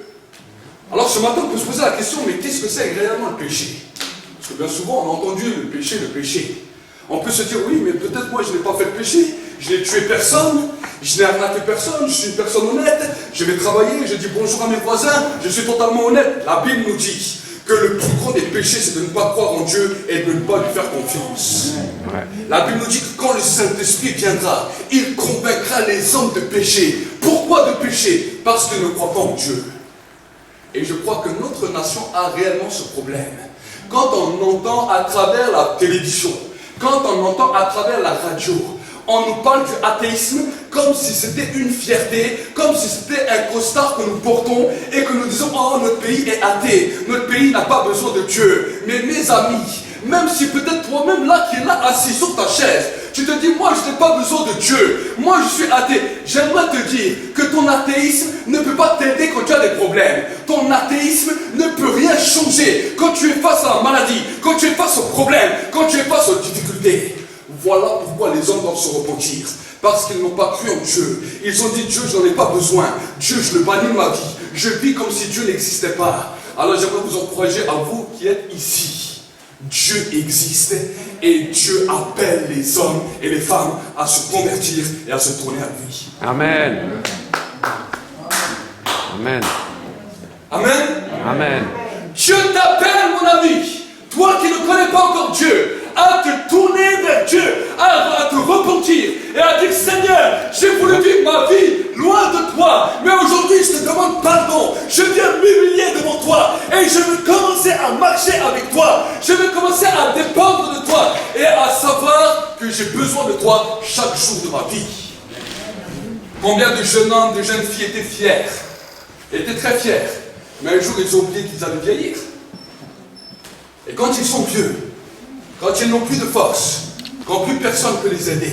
Alors ce matin, on peut se poser la question, mais qu'est-ce que c'est réellement le péché? Parce que bien souvent, on a entendu le péché, le péché. On peut se dire, oui, mais peut-être moi je n'ai pas fait de péché, je n'ai tué personne, je n'ai arnaqué personne, je suis une personne honnête, je vais travailler, je dis bonjour à mes voisins, je suis totalement honnête. La Bible nous dit que le plus grand des péchés, c'est de ne pas croire en Dieu et de ne pas lui faire confiance. Ouais. La Bible nous dit que quand le Saint-Esprit viendra, il convaincra les hommes de péché. Pourquoi de péché? Parce qu'ils ne croient pas en Dieu. Et je crois que notre nation a réellement ce problème. Quand on entend à travers la télévision, quand on entend à travers la radio, on nous parle du athéisme comme si c'était une fierté, comme si c'était un costard que nous portons et que nous disons « Oh, notre pays est athée, notre pays n'a pas besoin de Dieu. » Mais mes amis, même si peut-être toi-même là qui es là assis sur ta chaise, tu te dis « Moi, je n'ai pas besoin de Dieu. Moi, je suis athée. » J'aimerais te dire que ton athéisme ne peut pas t'aider quand tu as des problèmes. Ton athéisme ne peut rien changer quand tu es face à la maladie, quand tu es face aux problèmes, quand tu es face aux difficultés. Voilà pourquoi les hommes doivent se repentir. Parce qu'ils n'ont pas cru en Dieu. Ils ont dit Dieu, je n'en ai pas besoin. Dieu, je le bannis de ma vie. Je vis comme si Dieu n'existait pas. Alors j'aimerais vous encourager à vous qui êtes ici. Dieu existe et Dieu appelle les hommes et les femmes à se convertir et à se tourner à lui. Amen. Amen. Amen. Amen. Dieu t'appelle, mon ami. Toi qui ne connais pas encore Dieu, à te tourner vers Dieu, à te repentir et à dire Seigneur, j'ai voulu vivre ma vie loin de toi, mais aujourd'hui je te demande pardon, je viens m'humilier devant toi et je veux commencer à marcher avec toi, je veux commencer à dépendre de toi et à savoir que j'ai besoin de toi chaque jour de ma vie. Combien de jeunes hommes, de jeunes filles étaient fiers, étaient très fiers, mais un jour ils ont oublié qu'ils allaient vieillir. Et quand ils sont vieux, quand ils n'ont plus de force, quand plus personne ne peut les aider,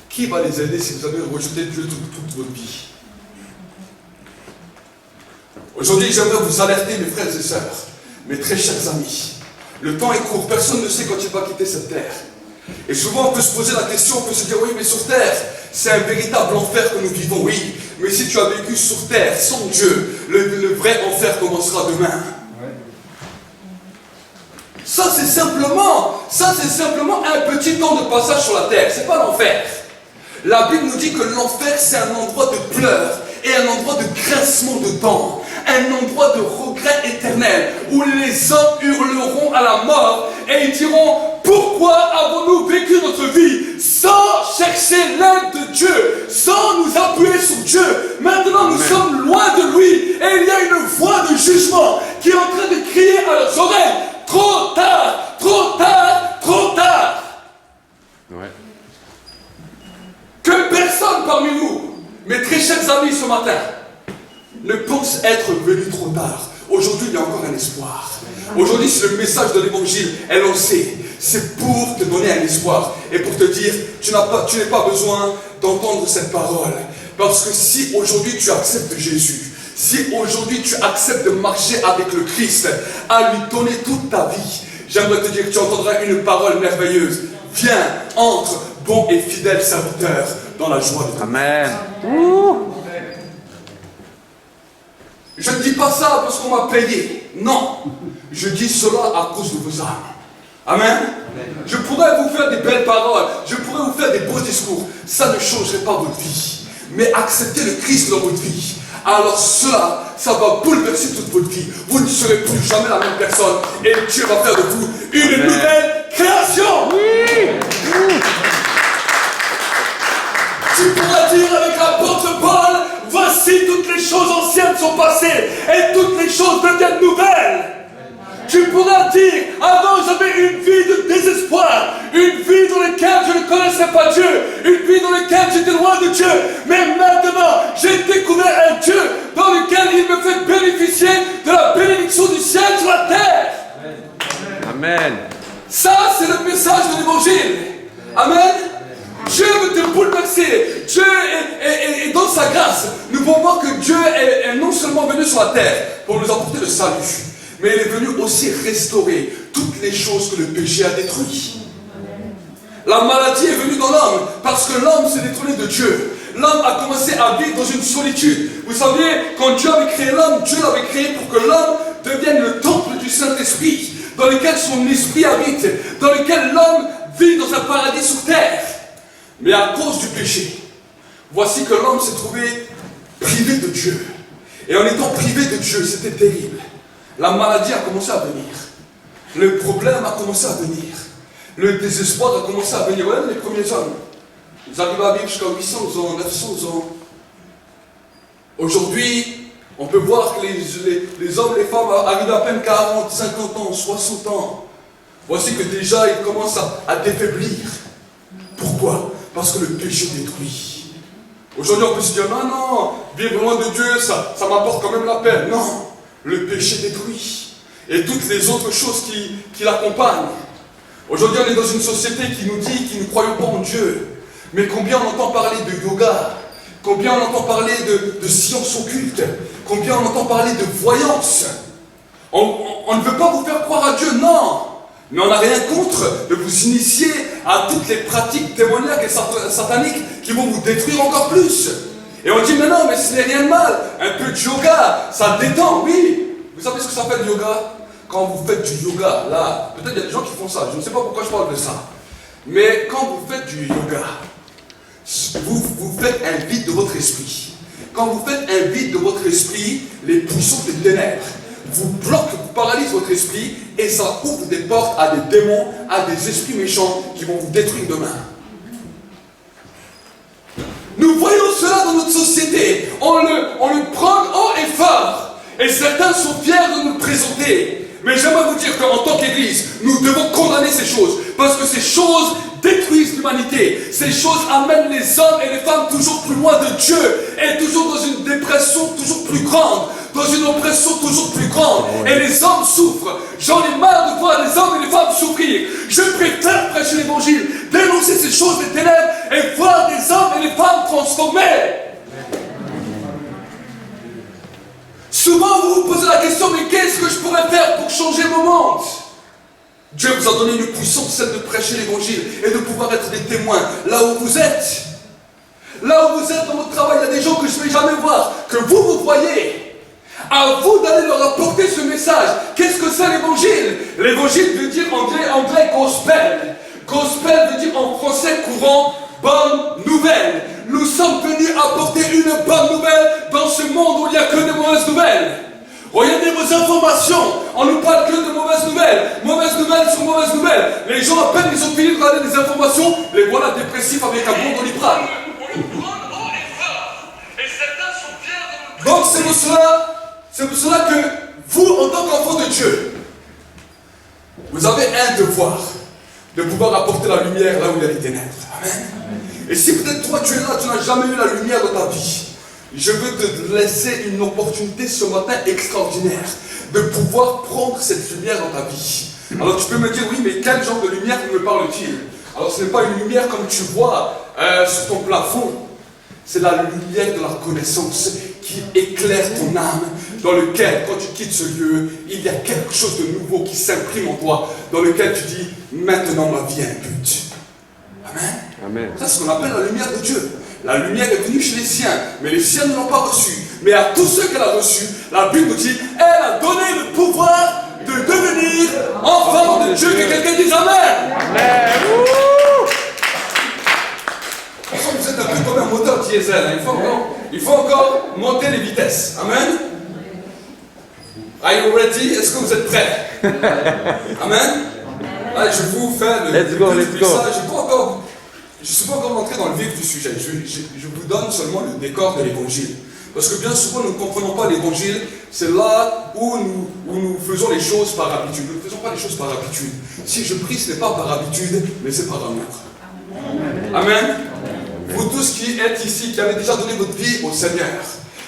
qui va les aider si vous avez rejeté Dieu toute votre vie? Aujourd'hui, j'aimerais vous alerter, mes frères et sœurs, mes très chers amis. Le temps est court, personne ne sait quand il va quitter cette terre. Et souvent, on peut se poser la question, on peut se dire, oui, mais sur terre, c'est un véritable enfer que nous vivons, oui. Mais si tu as vécu sur terre, sans Dieu, le vrai enfer commencera demain. Ça c'est simplement un petit temps de passage sur la terre, c'est pas l'enfer. La Bible nous dit que l'enfer c'est un endroit de pleurs et un endroit de grincement de dents, un endroit de regret éternel où les hommes hurleront à la mort et ils diront pourquoi avons-nous vécu notre vie sans chercher l'aide de Dieu, sans nous appuyer sur Dieu. Maintenant nous sommes loin de lui et il y a une voix de jugement qui est en train de crier à leurs oreilles. Trop tard, trop tard, trop tard. Ouais. Que personne parmi nous, mes très chers amis ce matin, ne pense être venu trop tard. Aujourd'hui, il y a encore un espoir. Aujourd'hui, si le message de l'évangile est lancé, c'est pour te donner un espoir et pour te dire, tu n'as pas besoin d'entendre cette parole. Parce que si aujourd'hui tu acceptes Jésus, si aujourd'hui tu acceptes de marcher avec le Christ, à lui donner toute ta vie, j'aimerais te dire que tu entendras une parole merveilleuse. Viens, entre, bon et fidèle serviteur, dans la joie de Dieu. Amen. Je ne dis pas ça parce qu'on m'a payé. Non. Je dis cela à cause de vos âmes. Amen. Je pourrais vous faire des belles paroles. Je pourrais vous faire des beaux discours. Ça ne changerait pas votre vie. Mais acceptez le Christ dans votre vie. Alors cela, ça va bouleverser toute votre vie. Vous ne serez plus jamais la même personne. Et Dieu va faire de vous une nouvelle création. Oui. Tu pourras dire avec l'apôtre Paul, voici toutes les choses anciennes sont passées et toutes les choses deviennent nouvelles. Tu pourras dire, avant j'avais une vie de désespoir, une vie dans laquelle je ne connaissais pas Dieu, une vie dans laquelle j'étais loin de Dieu, mais maintenant j'ai découvert un Dieu dans lequel il me fait bénéficier de la bénédiction du ciel sur la terre. Amen. Ça, c'est le message de l'évangile. Amen. Dieu veut te bouleverser. Dieu est dans sa grâce. Nous pouvons voir que Dieu est non seulement venu sur la terre pour nous apporter le salut, mais il est venu aussi restaurer toutes les choses que le péché a détruites. La maladie est venue dans l'homme parce que l'homme s'est détourné de Dieu. L'homme a commencé à vivre dans une solitude. Vous savez, quand Dieu avait créé l'homme, Dieu l'avait créé pour que l'homme devienne le temple du Saint-Esprit, dans lequel son esprit habite, dans lequel l'homme vit dans un paradis sur terre. Mais à cause du péché, voici que l'homme s'est trouvé privé de Dieu. Et en étant privé de Dieu, c'était terrible. La maladie a commencé à venir. Le problème a commencé à venir. Le désespoir a commencé à venir. Regardez les premiers hommes. Ils arrivaient à vivre jusqu'à 800 ans, 900 ans. Aujourd'hui, on peut voir que les hommes et les femmes arrivent à peine 40, 50 ans, 60 ans. Voici que déjà ils commencent à défaiblir. Pourquoi? Parce que le péché détruit. Aujourd'hui on peut se dire, non, vivre loin de Dieu, ça m'apporte quand même la peine. Non, le péché détruit. Et toutes les autres choses qui l'accompagnent. Aujourd'hui on est dans une société qui nous dit qu'ils ne croyons pas en Dieu. Mais combien on entend parler de yoga? Combien on entend parler de sciences occultes? Combien on entend parler de voyance? On ne veut pas vous faire croire à Dieu, non. Mais on n'a rien contre de vous initier à toutes les pratiques démoniaques et sataniques qui vont vous détruire encore plus. Et on dit, mais non, mais ce n'est rien de mal. Un peu de yoga, ça détend, oui. Vous savez ce que ça fait le yoga? Quand vous faites du yoga, là, peut-être il y a des gens qui font ça, je ne sais pas pourquoi je parle de ça. Mais quand vous faites du yoga, vous faites un vide de votre esprit. Quand vous faites un vide de votre esprit, les puissances des ténèbres vous bloquent, vous paralysent votre esprit et ça ouvre des portes à des démons, à des esprits méchants qui vont vous détruire demain. Nous voyons cela dans notre société. On le prend haut et fort. Et certains sont fiers de nous le présenter. Mais j'aimerais vous dire qu'en tant qu'Église, nous devons condamner ces choses. Parce que ces choses détruisent l'humanité. Ces choses amènent les hommes et les femmes toujours plus loin de Dieu. Et toujours dans une dépression toujours plus grande. Dans une oppression toujours plus grande. Et les hommes souffrent. J'en ai marre de voir les hommes et les femmes souffrir. Je préfère prêcher l'évangile, dénoncer ces choses des ténèbres et voir des hommes et des femmes transformés. Souvent vous vous posez la question, mais qu'est-ce que je pourrais faire pour changer mon monde? Dieu vous a donné une puissance, celle de prêcher l'évangile et de pouvoir être des témoins là où vous êtes. Là où vous êtes dans votre travail, il y a des gens que je ne vais jamais voir, que vous voyez. À vous d'aller leur apporter ce message. Qu'est-ce que c'est l'évangile? L'évangile veut dire en anglais gospel. Gospel veut dire en français courant bonne nouvelle. Nous sommes venus apporter une bonne nouvelle dans ce monde où il n'y a que de mauvaises nouvelles. Regardez vos informations, on ne parle que de mauvaises nouvelles. Mauvaises nouvelles sur mauvaises nouvelles. Les gens, à peine ils ont fini de regarder des informations, les voilà dépressifs avec un bon doliprane. Donc c'est pour cela que vous, en tant qu'enfant de Dieu, vous avez un devoir de pouvoir apporter la lumière là où il y a les ténèbres. Amen. Et si peut-être toi tu es là, tu n'as jamais eu la lumière dans ta vie, je veux te laisser une opportunité ce matin extraordinaire de pouvoir prendre cette lumière dans ta vie. Alors tu peux me dire, oui, mais quel genre de lumière me parle-t-il? Alors ce n'est pas une lumière comme tu vois sur ton plafond, c'est la lumière de la connaissance qui éclaire ton âme, dans lequel, quand tu quittes ce lieu, il y a quelque chose de nouveau qui s'imprime en toi, dans lequel tu dis, maintenant ma vie a un but. Amen. Amen. C'est ce qu'on appelle la lumière de Dieu. La lumière est venue chez les siens, mais les siens ne l'ont pas reçue. Mais à tous ceux qu'elle a reçus, la Bible nous dit, elle a donné le pouvoir de devenir enfant de Dieu. Que quelqu'un dise Amen. Amen. Vous êtes un peu comme un moteur diesel, hein. Il faut encore monter les vitesses. Amen. Are you ready? Est-ce que vous êtes prêts? Amen. Là, je vous fais le let's go. Je ne suis pas encore rentré dans le vif du sujet. Je vous donne seulement le décor de l'évangile. Parce que bien souvent, nous ne comprenons pas l'évangile. C'est là où nous faisons les choses par habitude. Nous ne faisons pas les choses par habitude. Si je prie, ce n'est pas par habitude, mais c'est par amour. Amen. Vous tous qui êtes ici, qui avez déjà donné votre vie au Seigneur,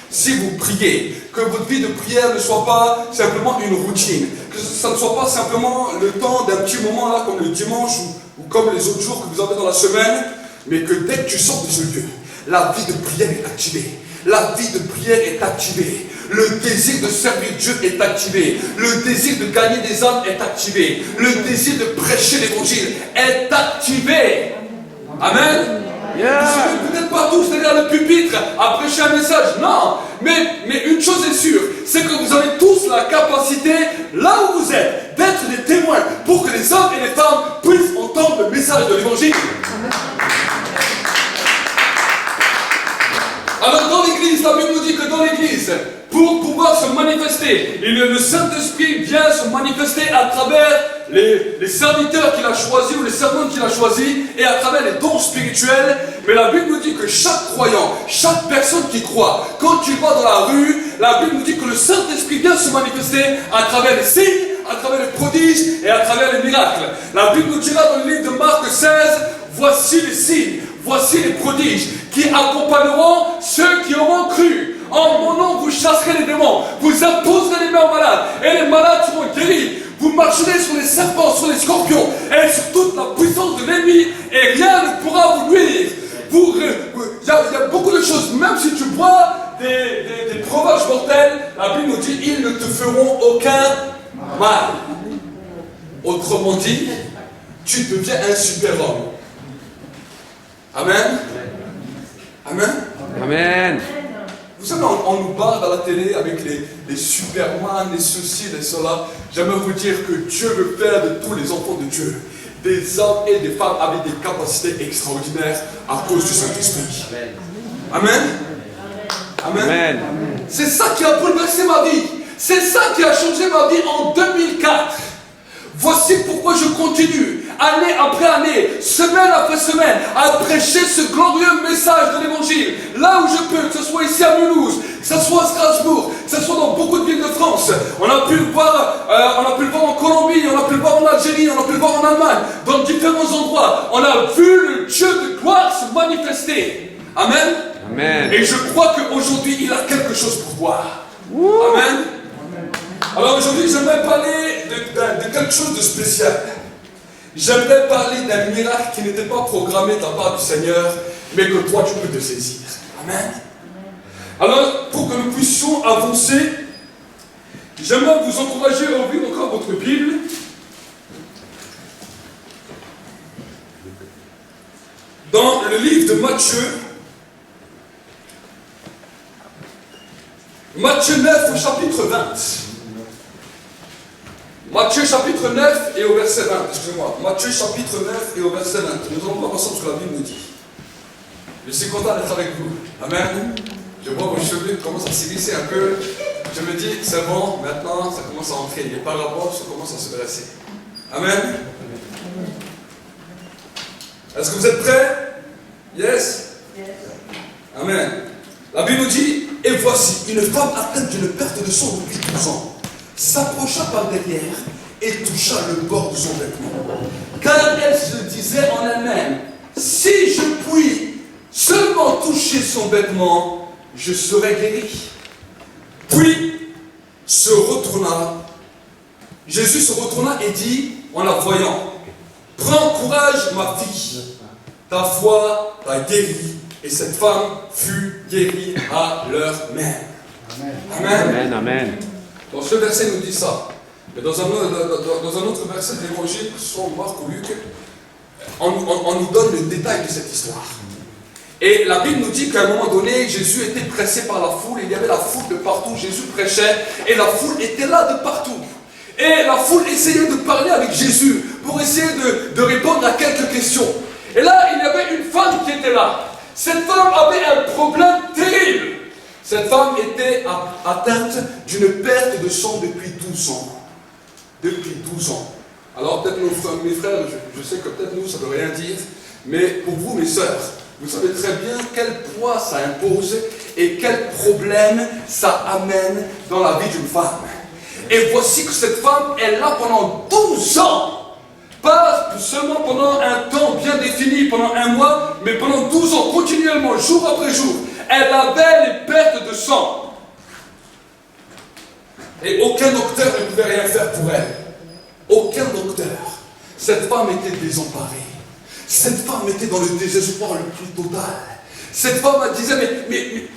si vous priez, que votre vie de prière ne soit pas simplement une routine, que ça ne soit pas simplement le temps d'un petit moment là, comme le dimanche ou comme les autres jours que vous avez dans la semaine, mais que dès que tu sors de ce lieu, la vie de prière est activée. La vie de prière est activée. Le désir de servir Dieu est activé. Le désir de gagner des âmes est activé. Le désir de prêcher l'évangile est activé. Amen. Yeah. Vous serez peut-être pas tous derrière le pupitre à prêcher un message, non. Mais une chose est sûre, c'est que vous avez tous la capacité, là où vous êtes, d'être des témoins pour que les hommes et les femmes puissent entendre le message de l'évangile. Alors dans l'église, la Bible nous dit que dans l'église, pour pouvoir se manifester manifester. Et le Saint-Esprit vient se manifester à travers les serviteurs qu'il a choisis ou les servantes qu'il a choisis et à travers les dons spirituels. Mais la Bible nous dit que chaque croyant, chaque personne qui croit, quand tu vas dans la rue, la Bible nous dit que le Saint-Esprit vient se manifester à travers les signes, à travers les prodiges et à travers les miracles. La Bible nous dira dans le livre de Marc 16, voici les signes, voici les prodiges qui accompagneront ceux qui auront cru. En mon nom, vous chasserez les démons, vous imposerez les mains aux malades, et les malades seront guéris. Vous marcherez sur les serpents, sur les scorpions, et sur toute la puissance de l'ennemi, et rien ne pourra vous nuire. Il y a beaucoup de choses, même si tu bois des breuvages mortels, la Bible nous dit, ils ne te feront aucun mal. Autrement dit, tu deviens un super-homme. Amen. Amen. Amen. Vous savez, on nous parle à la télé avec les Superman, les ceci, les cela. J'aimerais vous dire que Dieu veut faire de tous les enfants de Dieu des hommes et des femmes avec des capacités extraordinaires à cause du Saint-Esprit. Amen. Amen. Amen. C'est ça qui a bouleversé ma vie. C'est ça qui a changé ma vie en 2004. Voici pourquoi je continue, année après année, semaine après semaine, à prêcher ce glorieux message de l'Évangile. Là où je peux, que ce soit ici à Mulhouse, que ce soit à Strasbourg, que ce soit dans beaucoup de villes de France. On a pu le voir, en Colombie, on a pu le voir en Algérie, on a pu le voir en Allemagne, dans différents endroits. On a vu le Dieu de gloire se manifester. Amen. Amen. Et je crois qu'aujourd'hui, il a quelque chose pour toi. Amen. Alors aujourd'hui, j'aimerais parler de quelque chose de spécial. J'aimerais parler d'un miracle qui n'était pas programmé de la part du Seigneur, mais que toi, tu peux te saisir. Amen. Alors, pour que nous puissions avancer, j'aimerais vous encourager à ouvrir encore votre Bible. Dans le livre de Matthieu. Matthieu 9 au chapitre 20. Matthieu chapitre 9 et au verset 20, excusez-moi. Matthieu chapitre 9 et au verset 20. Nous allons voir ensemble ce que la Bible nous dit. Je suis content d'être avec vous. Amen. Je vois vos cheveux commencent à s'évisser un peu. Je me dis, c'est bon, maintenant ça commence à entrer. Les paraboles commencent à se dresser. Amen. Est-ce que vous êtes prêts? Yes? Amen. La Bible nous dit, et voici, une femme atteinte d'une perte de sang depuis 12 ans s'approcha par derrière et toucha le bord de son vêtement. Car elle se disait en elle-même, si je puis seulement toucher son vêtement, je serai guéri. Puis Jésus se retourna et dit en la voyant, prends courage ma fille, ta foi t'a guéri. Et cette femme fut guérie à l'heure même. Amen. Amen. Amen. Donc ce verset nous dit ça. Mais dans un autre verset de l'Évangile, soit Marc ou Luc, on nous donne le détail de cette histoire. Et la Bible nous dit qu'à un moment donné, Jésus était pressé par la foule. Il y avait la foule de partout. Jésus prêchait et la foule était là de partout. Et la foule essayait de parler avec Jésus pour essayer de répondre à quelques questions. Et là, il y avait une femme qui était là. Cette femme avait un problème terrible. Cette femme était atteinte d'une perte de sang depuis 12 ans. Depuis 12 ans. Alors peut-être mes frères, je sais que peut-être nous, ça ne veut rien dire, mais pour vous, mes sœurs, vous savez très bien quel poids ça impose et quel problème ça amène dans la vie d'une femme. Et voici que cette femme est là pendant 12 ans. Pas seulement pendant un temps bien défini, pendant un mois, mais pendant 12 ans, continuellement, jour après jour. Elle avait les pertes de sang. Et aucun docteur ne pouvait rien faire pour elle. Aucun docteur. Cette femme était désemparée. Cette femme était dans le désespoir le plus total. Cette femme elle disait,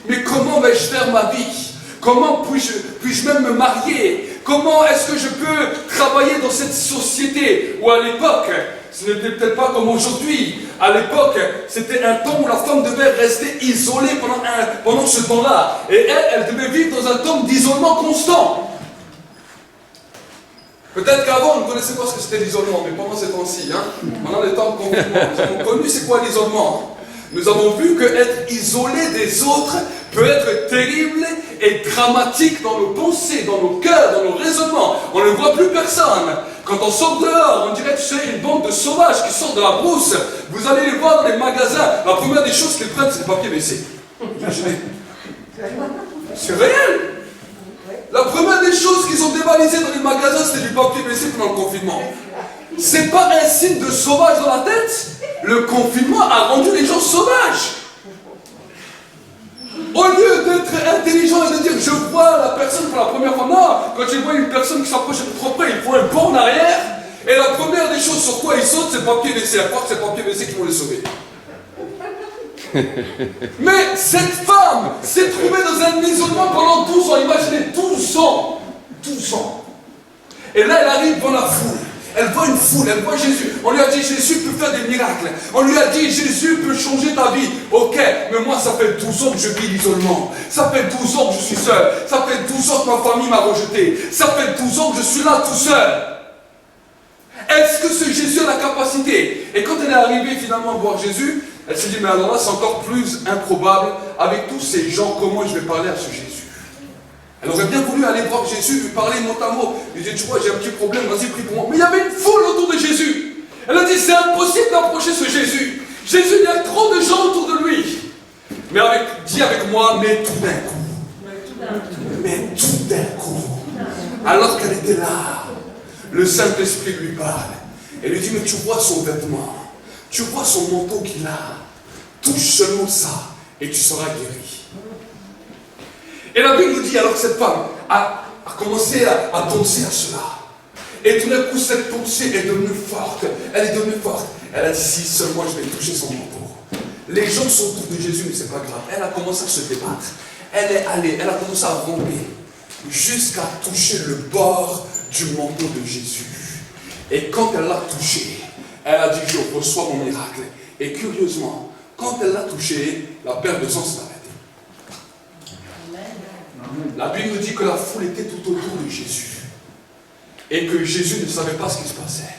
mais comment vais-je faire ma vie? Comment puis-je même me marier? Comment est-ce que je peux travailler dans cette société où à l'époque, ce n'était peut-être pas comme aujourd'hui. À l'époque, c'était un temps où la femme devait rester isolée pendant ce temps-là. Et elle devait vivre dans un temps d'isolement constant. Peut-être qu'avant, on ne connaissait pas ce que c'était l'isolement, mais pendant ces temps-ci, pendant les temps de confinement, nous avons connu c'est quoi l'isolement. Nous avons vu que être isolé des autres peut être terrible et dramatique dans nos pensées, dans nos cœurs, dans nos raisonnements. On ne voit plus personne. Quand on sort dehors, on dirait, tu sais, une bande de sauvages qui sortent de la brousse. Vous allez les voir dans les magasins. La première des choses qu'ils prennent, c'est le papier WC. Imaginez. C'est réel. La première des choses qu'ils ont dévalisé dans les magasins, c'était du papier WC pendant le confinement. C'est pas un signe de sauvage dans la tête. Le confinement a rendu les gens sauvages. Au lieu d'être intelligent et de dire je vois la personne pour la première fois, non, quand tu vois une personne qui s'approche de trop près, il faut un bond en arrière, et la première des choses sur quoi ils sautent, c'est le papier WC. À croire que c'est le papier WC qui vont les sauver. Mais cette femme s'est trouvée dans un isolement pendant 12 ans. Imaginez, 12 ans. 12 ans. Et là, elle arrive dans la foule. Elle voit une foule, elle voit Jésus. On lui a dit, Jésus peut faire des miracles. On lui a dit, Jésus peut changer ta vie. Ok, mais moi, ça fait 12 ans que je vis l'isolement. Ça fait 12 ans que je suis seul. Ça fait 12 ans que ma famille m'a rejeté. Ça fait 12 ans que je suis là tout seul. Est-ce que ce Jésus a la capacité? Et quand elle est arrivée finalement à voir Jésus, elle s'est dit, mais alors là, c'est encore plus improbable. Avec tous ces gens, comment je vais parler à ce Jésus? Elle aurait bien voulu aller voir Jésus, lui parler mot à mot. Il dit, tu vois, j'ai un petit problème, vas-y, prie pour moi. Mais il y avait une foule autour de Jésus. Elle a dit, c'est impossible d'approcher ce Jésus. Jésus, il y a trop de gens autour de lui. Mais dis avec moi, mais tout d'un coup. Mais tout d'un coup. Alors qu'elle était là, le Saint-Esprit lui parle. Elle lui dit, mais tu vois son vêtement, tu vois son manteau qu'il a. Touche seulement ça et tu seras guéri. Et la Bible nous dit alors que cette femme a commencé à penser à cela. Et tout d'un coup, cette pensée est devenue forte. Elle est devenue forte. Elle a dit, si seulement je vais toucher son manteau. Les gens sont autour de Jésus, mais c'est pas grave. Elle a commencé à se débattre. Elle est allée, elle a commencé à ramper jusqu'à toucher le bord du manteau de Jésus. Et quand elle l'a touché, elle a dit, je reçois mon miracle. Et curieusement, quand elle l'a touché, la perte de sang s'est arrêtée. La Bible nous dit que la foule était tout autour de Jésus et que Jésus ne savait pas ce qui se passait.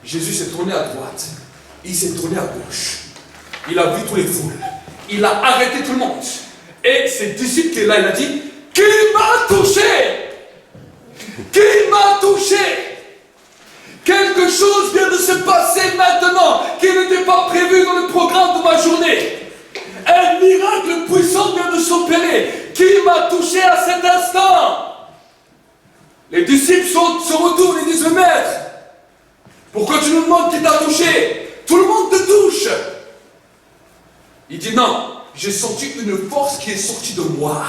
Jésus s'est tourné à droite, il s'est tourné à gauche, il a vu tous les foules, il a arrêté tout le monde. Et ses disciples qui est là, il a dit, qui m'a touché? Qui m'a touché? Quelque chose vient de se passer maintenant qui n'était pas prévu dans le programme de ma journée. Un miracle puissant vient de s'opérer. Qui m'a touché à cet instant? Les disciples se retournent et disent, le maître, pourquoi tu nous demandes qui t'a touché? Tout le monde te touche. Il dit, non, j'ai senti une force qui est sortie de moi.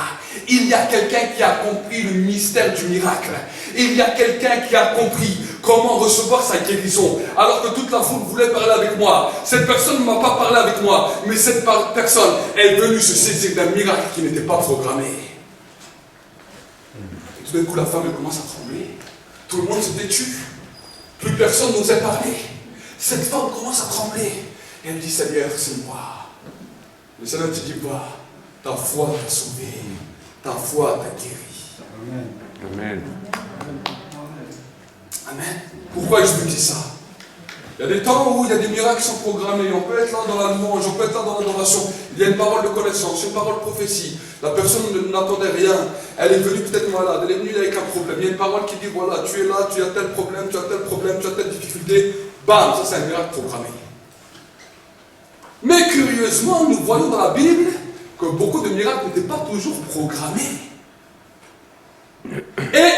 Il y a quelqu'un qui a compris le mystère du miracle. Il y a quelqu'un qui a compris comment recevoir sa guérison. Alors que toute la foule voulait parler avec moi. Cette personne ne m'a pas parlé avec moi. Mais cette personne est venue se saisir d'un miracle qui n'était pas programmé. Et tout d'un coup, la femme elle commence à trembler. Tout le monde s'est têtu. Plus personne n'osait parler. Cette femme commence à trembler. Et elle dit, Seigneur, c'est moi. Le Seigneur te dit, va, ta foi t'a sauvé. Ta foi t'a guéri. Amen. Amen. Pourquoi je vous dis ça? Il y a des temps où il y a des miracles qui sont programmés. On peut être là dans la louange, on peut être là dans l'adoration. Il y a une parole de connaissance, une parole de prophétie. La personne n'attendait rien. Elle est venue peut-être malade, elle est venue avec un problème. Il y a une parole qui dit, voilà, tu es là, tu as tel problème, tu as tel problème, tu as telle difficulté. Bam, ça c'est un miracle programmé. Mais curieusement, nous voyons dans la Bible que beaucoup de miracles n'étaient pas toujours programmés. Et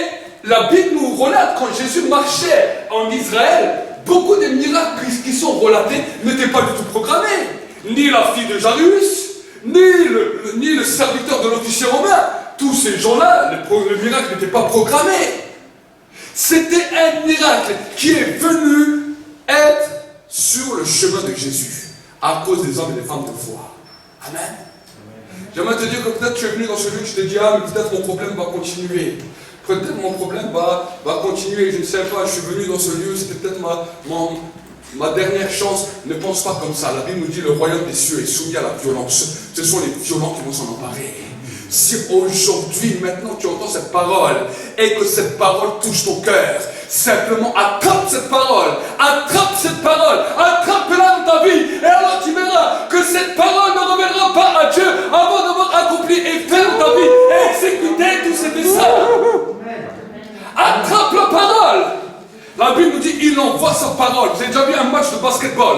la Bible nous relate quand Jésus marchait en Israël, beaucoup de miracles qui sont relatés n'étaient pas du tout programmés. Ni la fille de Jairus, ni le serviteur de l'officier romain. Tous ces gens-là, le miracle n'était pas programmé. C'était un miracle qui est venu être sur le chemin de Jésus à cause des hommes et des femmes de foi. Amen. J'aimerais te dire que peut-être tu es venu dans ce lieu, tu te dis, ah, mais peut-être mon problème va continuer. Peut-être mon problème va continuer, je ne sais pas, je suis venu dans ce lieu, c'était peut-être ma dernière chance. Ne pense pas comme ça. La Bible nous dit, le royaume des cieux est soumis à la violence. Ce sont les violents qui vont s'en emparer. Si aujourd'hui, maintenant, tu entends cette parole et que cette parole touche ton cœur, Simplement attrape cette parole. Attrape-la dans ta vie. Et alors tu verras que cette parole ne reviendra pas à Dieu avant d'avoir accompli et fait dans ta vie et exécuté tous ses desseins. Attrape la parole. La Bible nous dit, il envoie sa parole. Vous avez déjà vu un match de basketball?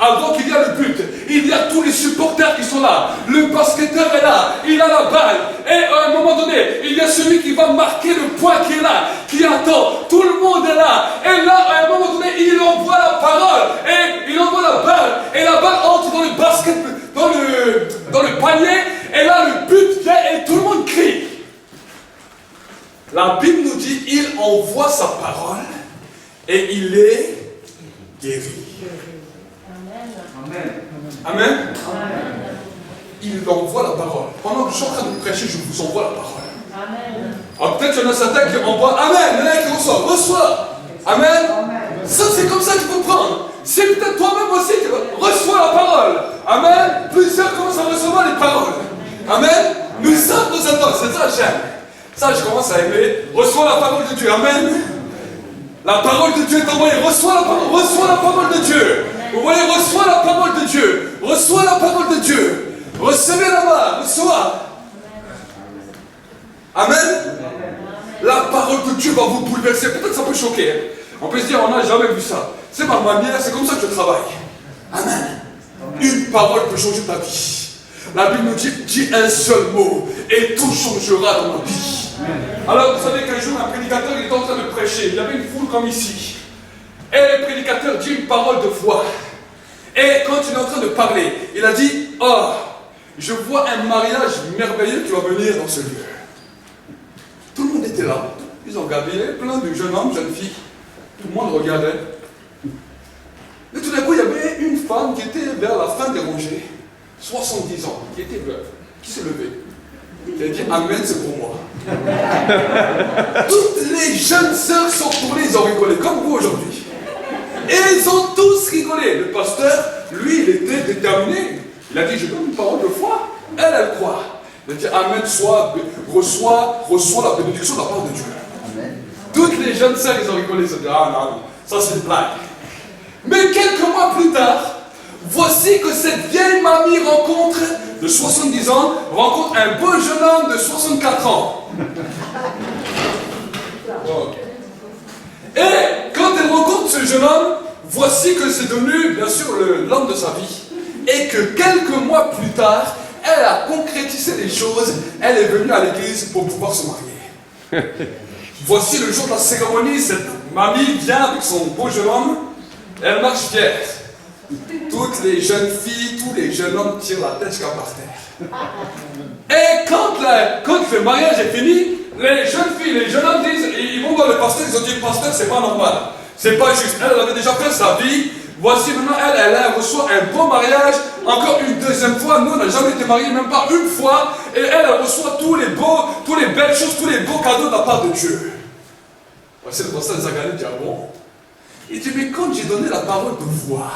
Avant qu'il y a le but, il y a tous les supporters qui sont là. Le basketteur est là, il a la balle. Et à un moment donné, il y a celui qui va marquer le point qui est là, qui attend. Tout le monde est là. Et là, à un moment donné, il envoie la parole. Et il envoie la balle. Et la balle entre dans le basket, dans le panier. Et là, le but vient et tout le monde crie. La Bible nous dit, il envoie sa parole et il est guéri. Amen. Il envoie la parole. Pendant que je suis en train de prêcher, je vous envoie la parole. Alors peut-être qu'il y en a certains qui envoient Amen. Il y en a qui reçoit. Amen. Ça, c'est comme ça qu'il faut prendre. C'est peut-être toi-même aussi qui reçois la parole. Amen. Plusieurs commencent à recevoir les paroles. Amen. Nous sommes nos attentes. C'est ça, j'aime. Ça, je commence à aimer. Reçois la parole de Dieu. Amen. La parole de Dieu est envoyée. Reçois la parole de Dieu. Vous voyez, reçois la parole de Dieu. Reçois la parole de Dieu. Recevez là-bas. Reçois. Amen. La parole de Dieu va vous bouleverser. Peut-être ça peut choquer. On peut se dire, on n'a jamais vu ça. C'est ma manière, c'est comme ça que je travaille. Amen. Une parole peut changer ta vie. La Bible nous dit, dis un seul mot et tout changera dans ma vie. Alors, vous savez qu'un jour, un prédicateur, il était en train de prêcher. Il y avait une foule comme ici. Et le prédicateur dit une parole de foi. Et quand il est en train de parler, il a dit, oh, je vois un mariage merveilleux qui va venir dans ce lieu. Tout le monde était là. Ils ont regardé, plein de jeunes hommes, jeunes filles. Tout le monde regardait. Et tout d'un coup, il y avait une femme qui était vers la fin des rangées, 70 ans, qui était veuve, qui s'est levée. Il a dit, Amen, c'est pour moi. Toutes les jeunes sœurs sont tournées, ils ont rigolé, comme vous aujourd'hui. Et ils ont tous rigolé. Le pasteur, lui, il était déterminé. Il a dit, je donne une parole de foi. Elle croit. Il a dit, Amen, reçois la bénédiction de la part de Dieu. Amen. Toutes les jeunes sœurs, ils ont rigolé. Ils ont dit, ah non, ça c'est une blague. Mais quelques mois plus tard, voici que cette vieille mamie de 70 ans rencontre un beau jeune homme de 64 ans. Et quand elle rencontre ce jeune homme, voici que c'est devenu, bien sûr, l'homme de sa vie. Et que quelques mois plus tard, elle a concrétisé les choses. Elle est venue à l'église pour pouvoir se marier. Voici le jour de la cérémonie, cette mamie vient avec son beau jeune homme. Elle marche fière. Toutes les jeunes filles, tous les jeunes hommes tirent la tête jusqu'à par terre. Et quand le mariage est fini, les jeunes filles, les jeunes hommes disent, ils vont voir le pasteur, ils ont dit, pasteur, c'est pas normal. C'est pas juste. Elle avait déjà fait sa vie. Voici maintenant, elle reçoit un beau mariage, encore une deuxième fois. Nous, on n'a jamais été mariés, même pas une fois. Et elle reçoit toutes les belles choses, tous les beaux cadeaux de la part de Dieu. Voici le pasteur Zagali dit, ah bon? Il dit, mais quand j'ai donné la parole de foi,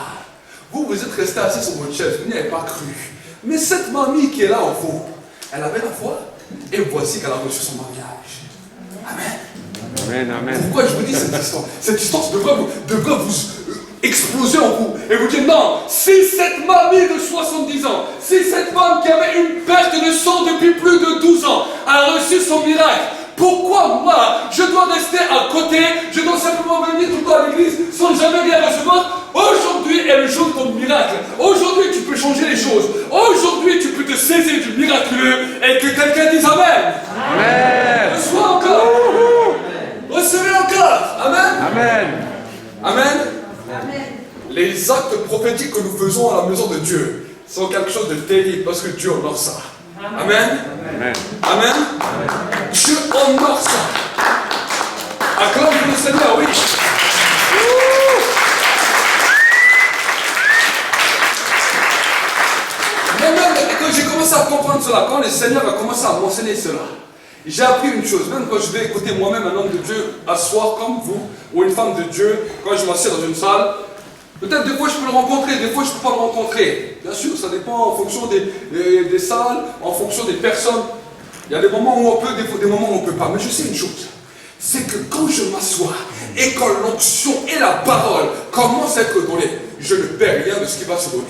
vous êtes resté assis sur votre chaise, vous n'y avez pas cru. Mais cette mamie qui est là au fond, elle avait la foi. Et voici qu'elle a reçu son mariage. Amen. Amen, amen. Pourquoi je vous dis cette histoire? Cette histoire devrait vous exploser en vous. Et vous dire, non, si cette mamie de 70 ans, si cette femme qui avait une perte de sang depuis plus de 12 ans a reçu son miracle, pourquoi moi, je dois rester à côté, je dois simplement venir tout le temps à l'église sans jamais rien recevoir? Aujourd'hui est le jour de ton miracle. Aujourd'hui, tu peux changer les choses. Aujourd'hui, tu peux te saisir du miraculeux et que quelqu'un dise Amen. Amen. Reçois encore. Recevez encore. Amen. Amen. Amen. Amen. Les actes prophétiques que nous faisons à la maison de Dieu sont quelque chose de terrible parce que Dieu honore ça. Amen. Amen. Amen. Dieu honore ça. Acclame le Seigneur, oui. Moi-même, quand j'ai commencé à comprendre cela, quand le Seigneur a commencé à m'enseigner cela, j'ai appris une chose. Même quand je vais écouter moi-même un homme de Dieu asseoir comme vous, ou une femme de Dieu, quand je m'assieds dans une salle, peut-être des fois je peux le rencontrer, des fois je ne peux pas le rencontrer. Bien sûr, ça dépend en fonction des salles, en fonction des personnes. Il y a des moments où on peut, des moments où on ne peut pas. Mais je sais une chose, c'est que quand je m'assois et quand l'onction et la parole commencent à être données, je ne perds rien de ce qui va se donner.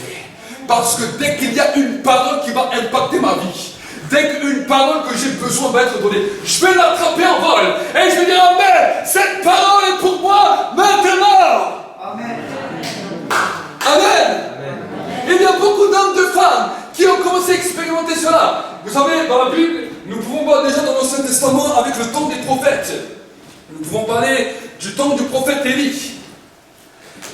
Parce que dès qu'il y a une parole qui va impacter ma vie, dès qu'une parole que j'ai besoin va être donnée, je vais l'attraper en vol et je vais dire Amen, cette parole est pour moi maintenant. Amen. Amen. Il y a beaucoup d'hommes, de femmes qui ont commencé à expérimenter cela. Vous savez, dans la Bible, nous pouvons voir déjà dans l'Ancien Testament avec le temps des prophètes. Nous pouvons parler du temps du prophète Élie.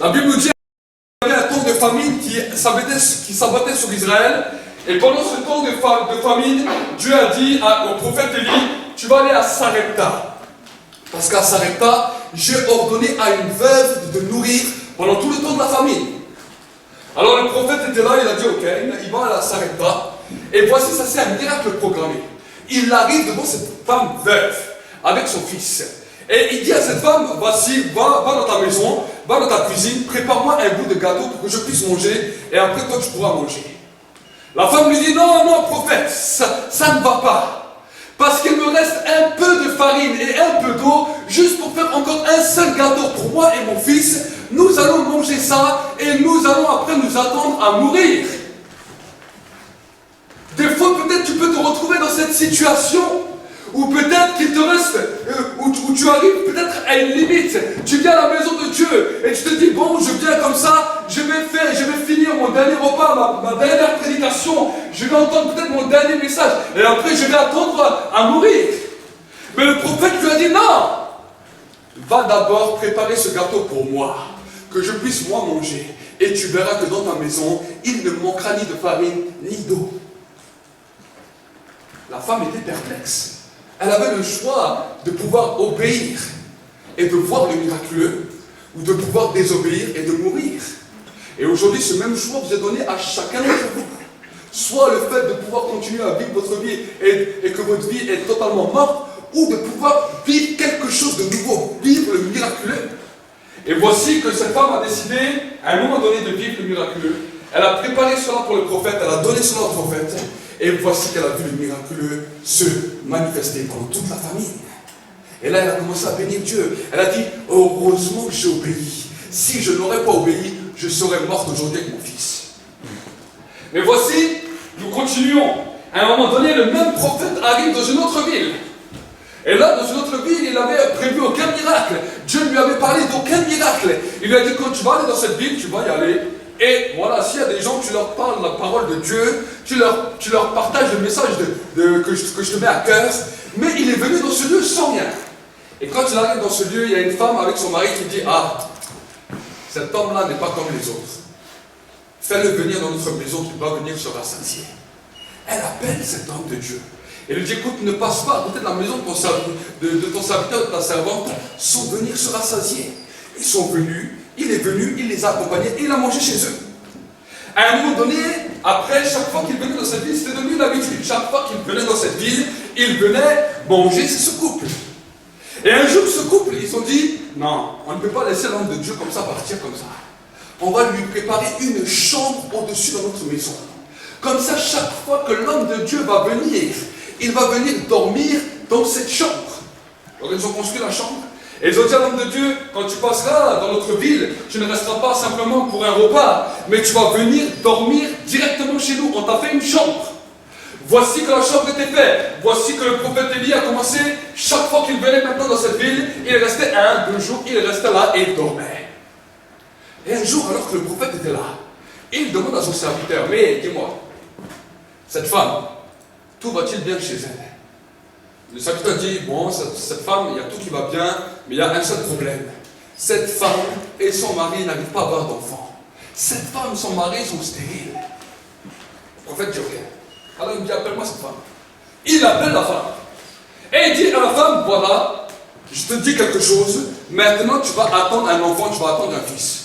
La Bible nous dit qu'il y avait un temps de famine qui s'abattait sur Israël. Et pendant ce temps de famine, Dieu a dit au prophète Élie, tu vas aller à Sarepta. Parce qu'à Sarepta, j'ai ordonné à une veuve de nourrir pendant tout le temps de la famine. Alors le prophète était là, il a dit ok, il va à Sarepta. Et voici, ça c'est un miracle programmé. Il arrive devant cette femme veuve avec son fils. Et il dit à cette femme, voici, va dans ta maison, va dans ta cuisine, prépare-moi un bout de gâteau pour que je puisse manger. Et après toi tu pourras manger. La femme lui dit, non, non, prophète, ça ne va pas. Parce qu'il me reste un peu de farine et un peu d'eau, juste pour faire encore un seul gâteau pour moi et mon fils. Nous allons manger ça et nous allons après nous attendre à mourir. Des fois, peut-être tu peux te retrouver dans cette situation où peut-être qu'il te reste, où tu arrives peut-être à une limite. Tu viens à la maison de Dieu et tu te dis, bon, je viens comme ça, je vais finir mon dernier repas, ma dernière prédication, je vais entendre peut-être mon dernier message et après je vais attendre à mourir. Mais le prophète lui a dit, non, va d'abord préparer ce gâteau pour moi, que je puisse moi manger et tu verras que dans ta maison, il ne manquera ni de farine ni d'eau. La femme était perplexe. Elle avait le choix de pouvoir obéir et de voir le miraculeux, ou de pouvoir désobéir et de mourir. Et aujourd'hui, ce même choix vous est donné à chacun d'entre vous. Soit le fait de pouvoir continuer à vivre votre vie et que votre vie est totalement morte, ou de pouvoir vivre quelque chose de nouveau, vivre le miraculeux. Et voici que cette femme a décidé, à un moment donné, de vivre le miraculeux. Elle a préparé cela pour le prophète, elle a donné cela au prophète. Et voici qu'elle a vu le miraculeux se manifester pendant toute la famille. Et là, elle a commencé à bénir Dieu. Elle a dit, heureusement que j'ai obéi. Si je n'aurais pas obéi, je serais morte aujourd'hui avec mon fils. Mais voici, nous continuons. À un moment donné, le même prophète arrive dans une autre ville. Et là, dans une autre ville, il n'avait prévu aucun miracle. Dieu ne lui avait parlé d'aucun miracle. Il lui a dit, quand tu vas aller dans cette ville, tu vas y aller. Et voilà, s'il y a des gens, tu leur parles la parole de Dieu, tu leur partages le message que je te mets à cœur, mais il est venu dans ce lieu sans rien. Et quand il arrive dans ce lieu, il y a une femme avec son mari qui dit, ah, cet homme-là n'est pas comme les autres. Fais-le venir dans notre maison, tu vas venir se rassasier. Elle appelle cet homme de Dieu. Et lui dit, écoute, ne passe pas à côté de la maison de ton serviteur, de ta servante, sans venir se rassasier. Ils sont venus. Il est venu, il les a accompagnés et il a mangé chez eux. À un moment donné, après, chaque fois qu'il venait dans cette ville, c'était devenu l'habitude. Chaque fois qu'il venait dans cette ville, il venait manger chez ce couple. Et un jour, ce couple, ils se sont dit, non, on ne peut pas laisser l'homme de Dieu comme ça partir comme ça. On va lui préparer une chambre au-dessus de notre maison. Comme ça, chaque fois que l'homme de Dieu va venir, il va venir dormir dans cette chambre. Alors ils ont construit la chambre. Et ils ont dit à l'homme de Dieu, quand tu passeras dans notre ville, tu ne resteras pas simplement pour un repas, mais tu vas venir dormir directement chez nous. On t'a fait une chambre. Voici que la chambre était faite. Voici que le prophète Élie a commencé. Chaque fois qu'il venait maintenant dans cette ville, il restait 1, 2 jours, il restait là et il dormait. Et un jour, alors que le prophète était là, il demande à son serviteur, mais dis-moi, cette femme, tout va-t-il bien chez elle? Le serviteur dit, bon, cette femme, il y a tout qui va bien, mais il y a un seul problème. Cette femme et son mari n'arrivent pas à avoir d'enfants. Cette femme et son mari sont stériles. Le prophète dit rien. Alors il me dit, appelle-moi cette femme. Il appelle la femme. Et il dit à la femme, voilà, je te dis quelque chose, maintenant tu vas attendre un enfant, tu vas attendre un fils.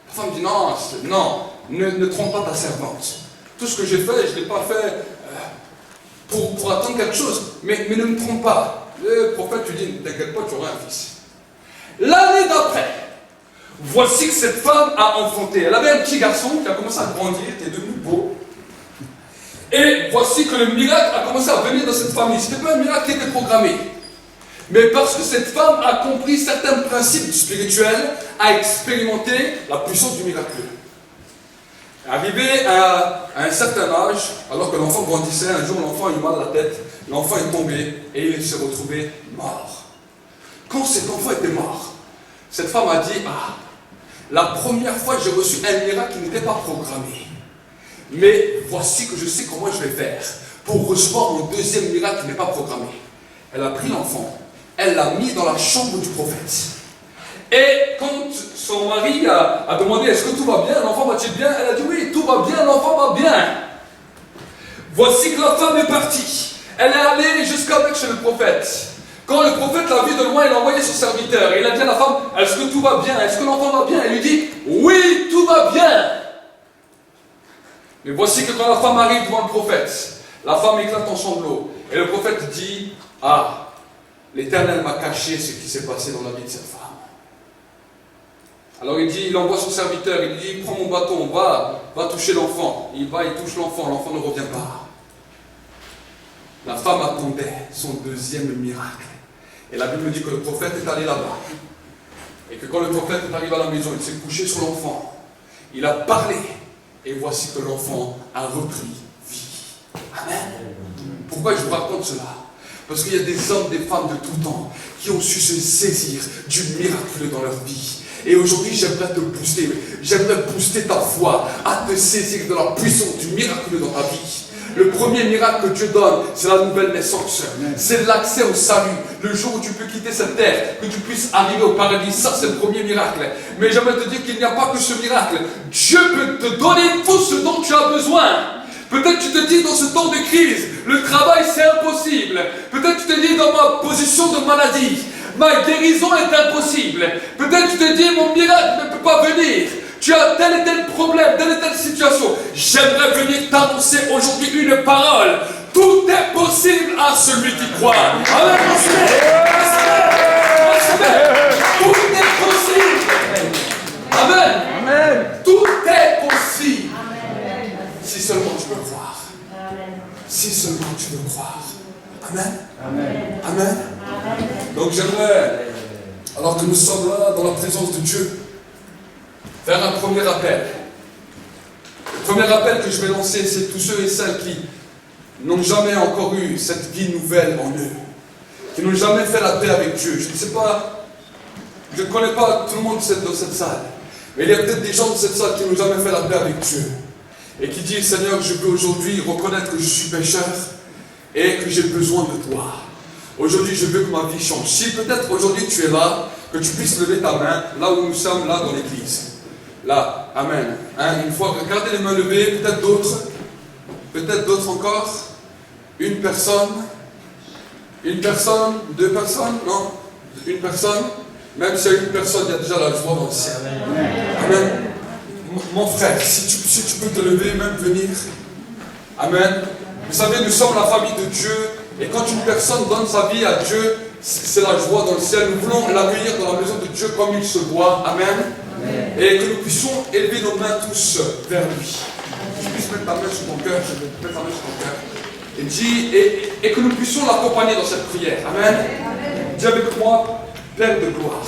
La femme dit, non, ne trompe pas ta servante. Tout ce que j'ai fait, je ne l'ai pas fait pour attendre quelque chose, mais ne me trompe pas. Le prophète lui dit, ne t'inquiète pas, tu auras un fils. L'année d'après, voici que cette femme a enfanté. Elle avait un petit garçon qui a commencé à grandir, qui est devenu beau. Et voici que le miracle a commencé à venir dans cette famille. Ce n'était pas un miracle qui était programmé. mais parce que cette femme a compris certains principes spirituels, a expérimenté la puissance du miraculeux. Arrivé à un certain âge, alors que l'enfant grandissait, un jour l'enfant a eu mal à la tête, l'enfant est tombé et il s'est retrouvé mort. Quand cet enfant était mort, cette femme a dit, ah, la première fois j'ai reçu un miracle qui n'était pas programmé. Mais voici que je sais comment je vais faire pour recevoir mon deuxième miracle qui n'est pas programmé. Elle a pris l'enfant, elle l'a mis dans la chambre du prophète. Et quand son mari a demandé est-ce que tout va bien, l'enfant va-t-il bien, elle a dit oui, tout va bien, l'enfant va bien. Voici que la femme est partie. Elle est allée jusqu'avec chez le prophète. Quand le prophète l'a vu de loin, il a envoyé son serviteur. Et il a dit à la femme, est-ce que tout va bien? Est-ce que l'enfant va bien? Elle lui dit, oui, tout va bien. Mais voici que quand la femme arrive devant le prophète, la femme éclate en sanglots. Et le prophète dit, ah, l'Éternel m'a caché ce qui s'est passé dans la vie de cette femme. Alors il envoie son serviteur, il dit, prends mon bâton, va toucher l'enfant. Il va, il touche l'enfant ne revient pas. La femme attendait son deuxième miracle. Et la Bible dit que le prophète est allé là-bas. Et que quand le prophète est arrivé à la maison, il s'est couché sur l'enfant. Il a parlé. Et voici que l'enfant a repris vie. Amen. Pourquoi je vous raconte cela? Parce qu'il y a des hommes, des femmes de tout temps qui ont su se saisir du miracle dans leur vie. Et aujourd'hui, j'aimerais te booster. J'aimerais booster ta foi à te saisir de la puissance du miracle dans ta vie. Le premier miracle que Dieu donne, c'est la nouvelle naissance. C'est l'accès au salut. Le jour où tu peux quitter cette terre, que tu puisses arriver au paradis, ça c'est le premier miracle. Mais j'aimerais te dire qu'il n'y a pas que ce miracle. Dieu peut te donner tout ce dont tu as besoin. Peut-être tu te dis dans ce temps de crise, le travail c'est impossible. Peut-être tu te dis dans ma position de maladie, ma guérison est impossible. Peut-être tu te dis mon miracle ne peut pas venir. Tu as tel et tel problème, telle et telle situation. J'aimerais venir t'annoncer aujourd'hui une parole. Tout est possible à celui qui croit. Amen. Tout est possible. Amen. Amen. Tout est possible. Si seulement tu veux croire. Si seulement tu veux croire. Amen. Amen. Amen. Donc j'aimerais, alors que nous sommes là dans la présence de Dieu, faire un premier appel. Le premier appel que je vais lancer, c'est tous ceux et celles qui n'ont jamais encore eu cette vie nouvelle en eux, qui n'ont jamais fait la paix avec Dieu. Je ne sais pas, je ne connais pas tout le monde dans cette salle, mais il y a peut-être des gens de cette salle qui n'ont jamais fait la paix avec Dieu et qui disent, Seigneur, je veux aujourd'hui reconnaître que je suis pécheur et que j'ai besoin de toi. Aujourd'hui, je veux que ma vie change. Si peut-être aujourd'hui tu es là, que tu puisses lever ta main, là où nous sommes, là dans l'église. Là, amen. Hein, une fois, regardez les mains levées, peut-être d'autres encore. Une personne, deux personnes, non, une personne. Même s'il y a une personne, il y a déjà la joie dans le ciel. Amen. Mon frère, si tu peux te lever, même venir. Amen. Vous savez, nous sommes la famille de Dieu, et quand une personne donne sa vie à Dieu, c'est la joie dans le ciel. Nous voulons l'accueillir dans la maison de Dieu comme il se doit. Amen. Et que nous puissions élever nos mains tous vers lui. Je puisse mettre ta main sur ton cœur, et dis, et que nous puissions l'accompagner dans cette prière. Amen. Dis avec moi, Père de gloire,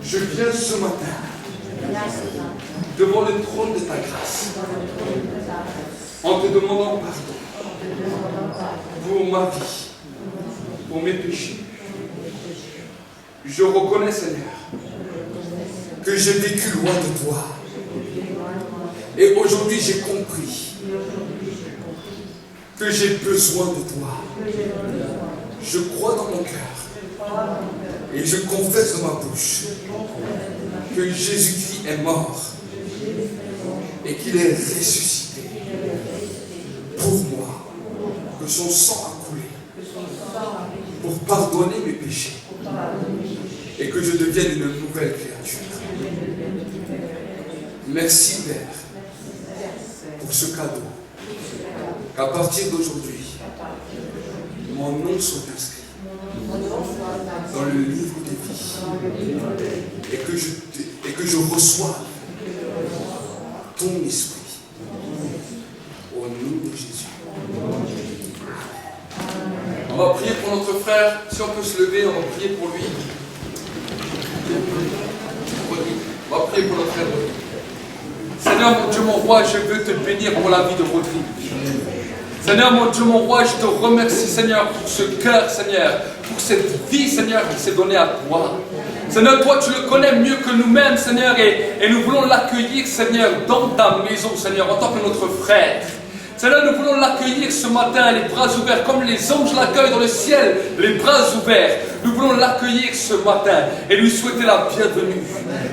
je viens ce matin devant le trône de ta grâce en te demandant pardon pour ma vie, pour mes péchés. Je reconnais, Seigneur, que j'ai vécu loin de toi. Et aujourd'hui, j'ai compris que j'ai besoin de toi. Je crois dans mon cœur et je confesse de ma bouche que Jésus-Christ est mort et qu'il est ressuscité pour moi, que son sang a coulé pour pardonner mes péchés et que je devienne une nouvelle créature. Merci Père pour ce cadeau, qu'à partir d'aujourd'hui, mon nom soit inscrit dans le livre des vies et que je reçoive ton esprit au nom de Jésus. Amen. On va prier pour notre frère. Si on peut se lever, on va prier pour lui. On va prier pour notre frère. Seigneur, mon Dieu, mon roi, je veux te bénir pour la vie de Rodrigue. Seigneur, mon Dieu, mon roi, je te remercie, Seigneur, pour ce cœur, Seigneur, pour cette vie, Seigneur, qui s'est donnée à toi. Seigneur, toi, tu le connais mieux que nous-mêmes, Seigneur, et nous voulons l'accueillir, Seigneur, dans ta maison, Seigneur, en tant que notre frère. Seigneur, nous voulons l'accueillir ce matin, les bras ouverts, comme les anges l'accueillent dans le ciel, les bras ouverts. Nous voulons l'accueillir ce matin et lui souhaiter la bienvenue.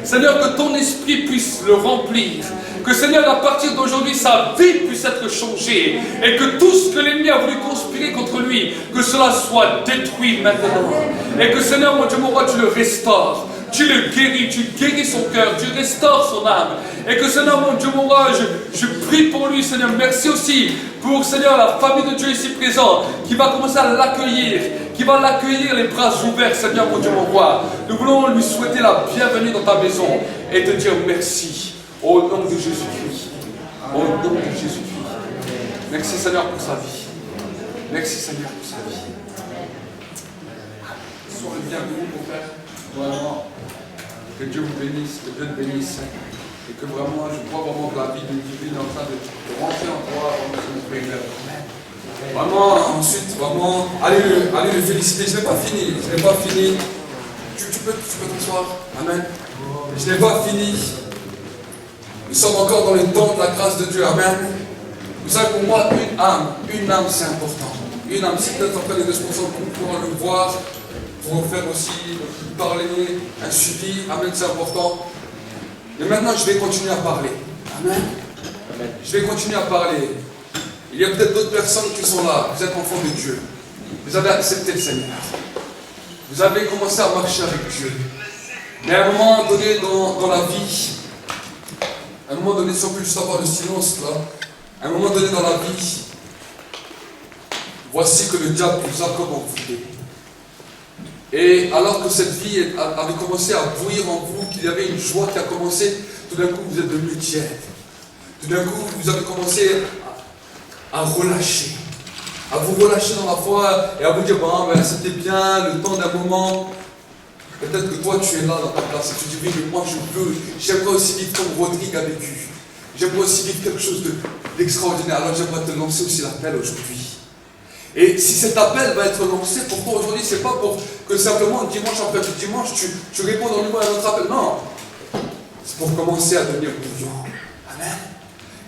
Seigneur, que ton esprit puisse le remplir. Que Seigneur, à partir d'aujourd'hui, sa vie puisse être changée. Et que tout ce que l'ennemi a voulu conspirer contre lui, que cela soit détruit maintenant. Et que Seigneur, mon Dieu, mon roi, tu le restaures. Tu le guéris, tu guéris son cœur, tu restaures son âme. Et que Seigneur, mon Dieu, mon roi, je prie pour lui, Seigneur. Merci aussi pour, Seigneur, la famille de Dieu ici présente, qui va commencer à l'accueillir, qui va l'accueillir les bras ouverts, Seigneur, mon Dieu, mon roi. Nous voulons lui souhaiter la bienvenue dans ta maison et te dire merci. Au nom de Jésus-Christ. Au nom de Jésus-Christ. Merci, Seigneur, pour sa vie. Merci, Seigneur, pour sa vie. Sois le bienvenu, mon frère. Vraiment. Que Dieu vous bénisse, que Dieu te bénisse. Et que vraiment, je crois vraiment que la vie de divine est en train de rentrer en toi, vraiment, c'est mon frère. Vraiment, ensuite, vraiment, allez le féliciter. Je n'ai pas fini. Je n'ai pas fini. Tu peux t'asseoir. Amen. Je n'ai pas fini. Nous sommes encore dans les dons de la grâce de Dieu. Amen. Vous savez, pour moi, une âme, c'est important. Une âme, c'est peut-être en train de responsable pour pouvoir le voir, pour faire aussi, parler, un suivi. Amen, c'est important. Mais maintenant, je vais continuer à parler. Amen. Je vais continuer à parler. Il y a peut-être d'autres personnes qui sont là. Vous êtes enfants de Dieu. Vous avez accepté le Seigneur. Vous avez commencé à marcher avec Dieu. Mais à un moment donné dans la vie, à un moment donné, si on peut juste avoir le silence là, à un moment donné dans la vie, voici que le diable vous a comme envoûté. Et alors que cette vie avait commencé à bouillir en vous, qu'il y avait une joie qui a commencé, tout d'un coup vous êtes devenu tiède. Tout d'un coup vous avez commencé à relâcher. À vous relâcher dans la foi et à vous dire, bon, ben, c'était bien, le temps d'un moment. Peut-être que toi tu es là dans ta place et tu dis, oui, mais moi j'aimerais aussi vivre comme Rodrigue a vécu. J'aimerais aussi vivre quelque chose d'extraordinaire. Alors j'aimerais te lancer aussi l'appel aujourd'hui. Et si cet appel va être lancé pour toi aujourd'hui, c'est pas pour que simplement dimanche après dimanche tu réponds dans le mois à notre appel. Non. C'est pour commencer à devenir bouillant. Amen.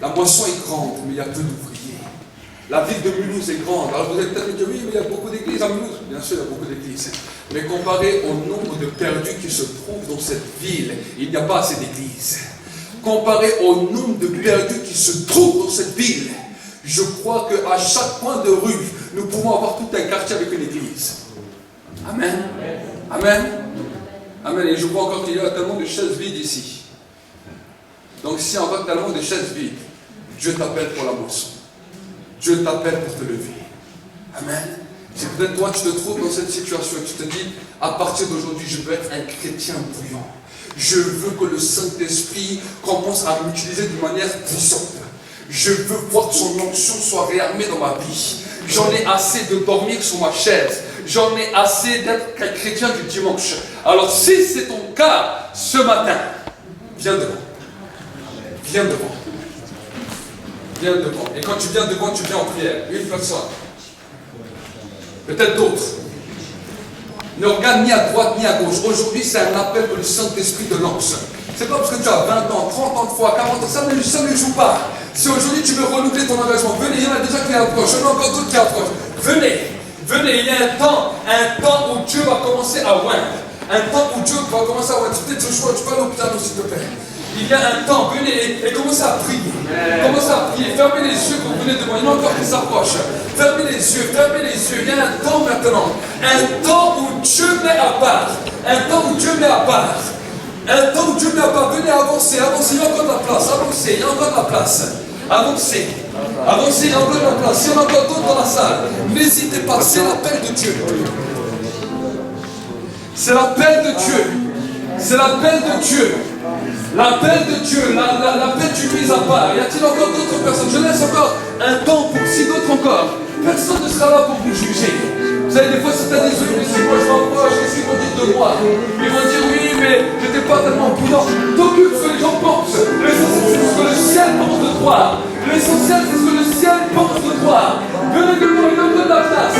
La moisson est grande, mais il y a peu d'ouvriers. La ville de Mulhouse est grande. Alors vous allez peut-être me dire, oui, mais il y a beaucoup d'églises à Mulhouse. Bien sûr, il y a beaucoup d'églises. Mais comparé au nombre de perdus qui se trouvent dans cette ville, il n'y a pas assez d'églises. Comparé au nombre de perdus qui se trouvent dans cette ville, je crois qu'à chaque coin de rue, nous pouvons avoir tout un quartier avec une église. Amen. Amen. Amen. Et je crois encore qu'il y a tellement de chaises vides ici. Donc s'il y a encore tellement de chaises vides, Dieu t'appelle pour la moisson. Dieu t'appelle pour te lever. Amen. C'est peut-être toi, tu te trouves dans cette situation et tu te dis, à partir d'aujourd'hui, je veux être un chrétien bouillant. Je veux que le Saint-Esprit commence à m'utiliser de manière puissante. Je veux voir que son onction soit réarmée dans ma vie. J'en ai assez de dormir sur ma chaise. J'en ai assez d'être qu'un chrétien du dimanche. Alors si c'est ton cas, ce matin, viens devant. Viens devant. Viens devant. Et quand tu viens devant, tu viens en prière. Une personne. Peut-être d'autres. Ne regarde ni à droite ni à gauche. Aujourd'hui, c'est un appel que le Saint-Esprit te lance. C'est pas parce que tu as 20 ans, 30 ans de foi, 40 ans, ça ne joue pas. Si aujourd'hui tu veux renouveler ton engagement, venez, il y en a déjà qui approchent, il y en a encore d'autres qui approchent. Venez, venez, il y a un temps où Dieu va commencer à oindre. Un temps où Dieu va commencer à oindre. Peut-être Joshua, tu peux aller au piano s'il te plaît. Il y a un temps, venez et commencez à prier. Commencez à prier, fermez les yeux quand vous venez devant. Il y en a encore qui s'approchent. Fermez les yeux, fermez les yeux. Il y a un temps maintenant. Un temps où Dieu met à part. Un temps où Dieu met à part. Un temps où Dieu met à part. Venez avancer, avancez. Il y a encore de la place. Avancez, il y a encore de la place. Avancez. Avancez, il y a encore de la place. Il y en a encore d'autres dans la salle. N'hésitez pas, c'est l'appel de Dieu. C'est l'appel de Dieu. C'est l'appel de Dieu. L'appel de Dieu, l'appel du mis à part. Y a-t-il encore d'autres personnes? Je laisse encore un temps pour si d'autres encore. Personne ne sera là pour vous juger. Vous savez, des fois, certains disent, oui, mais si moi je m'approche, qu'est-ce qu'ils vont dire de moi? Ils vont dire, oui, mais j'étais pas tellement prudent. T'occupes ce que les gens pensent. L'essentiel, c'est ce que le ciel pense de toi. L'essentiel, c'est ce que le ciel pense de toi. Venez-moi, il y a encore de la place.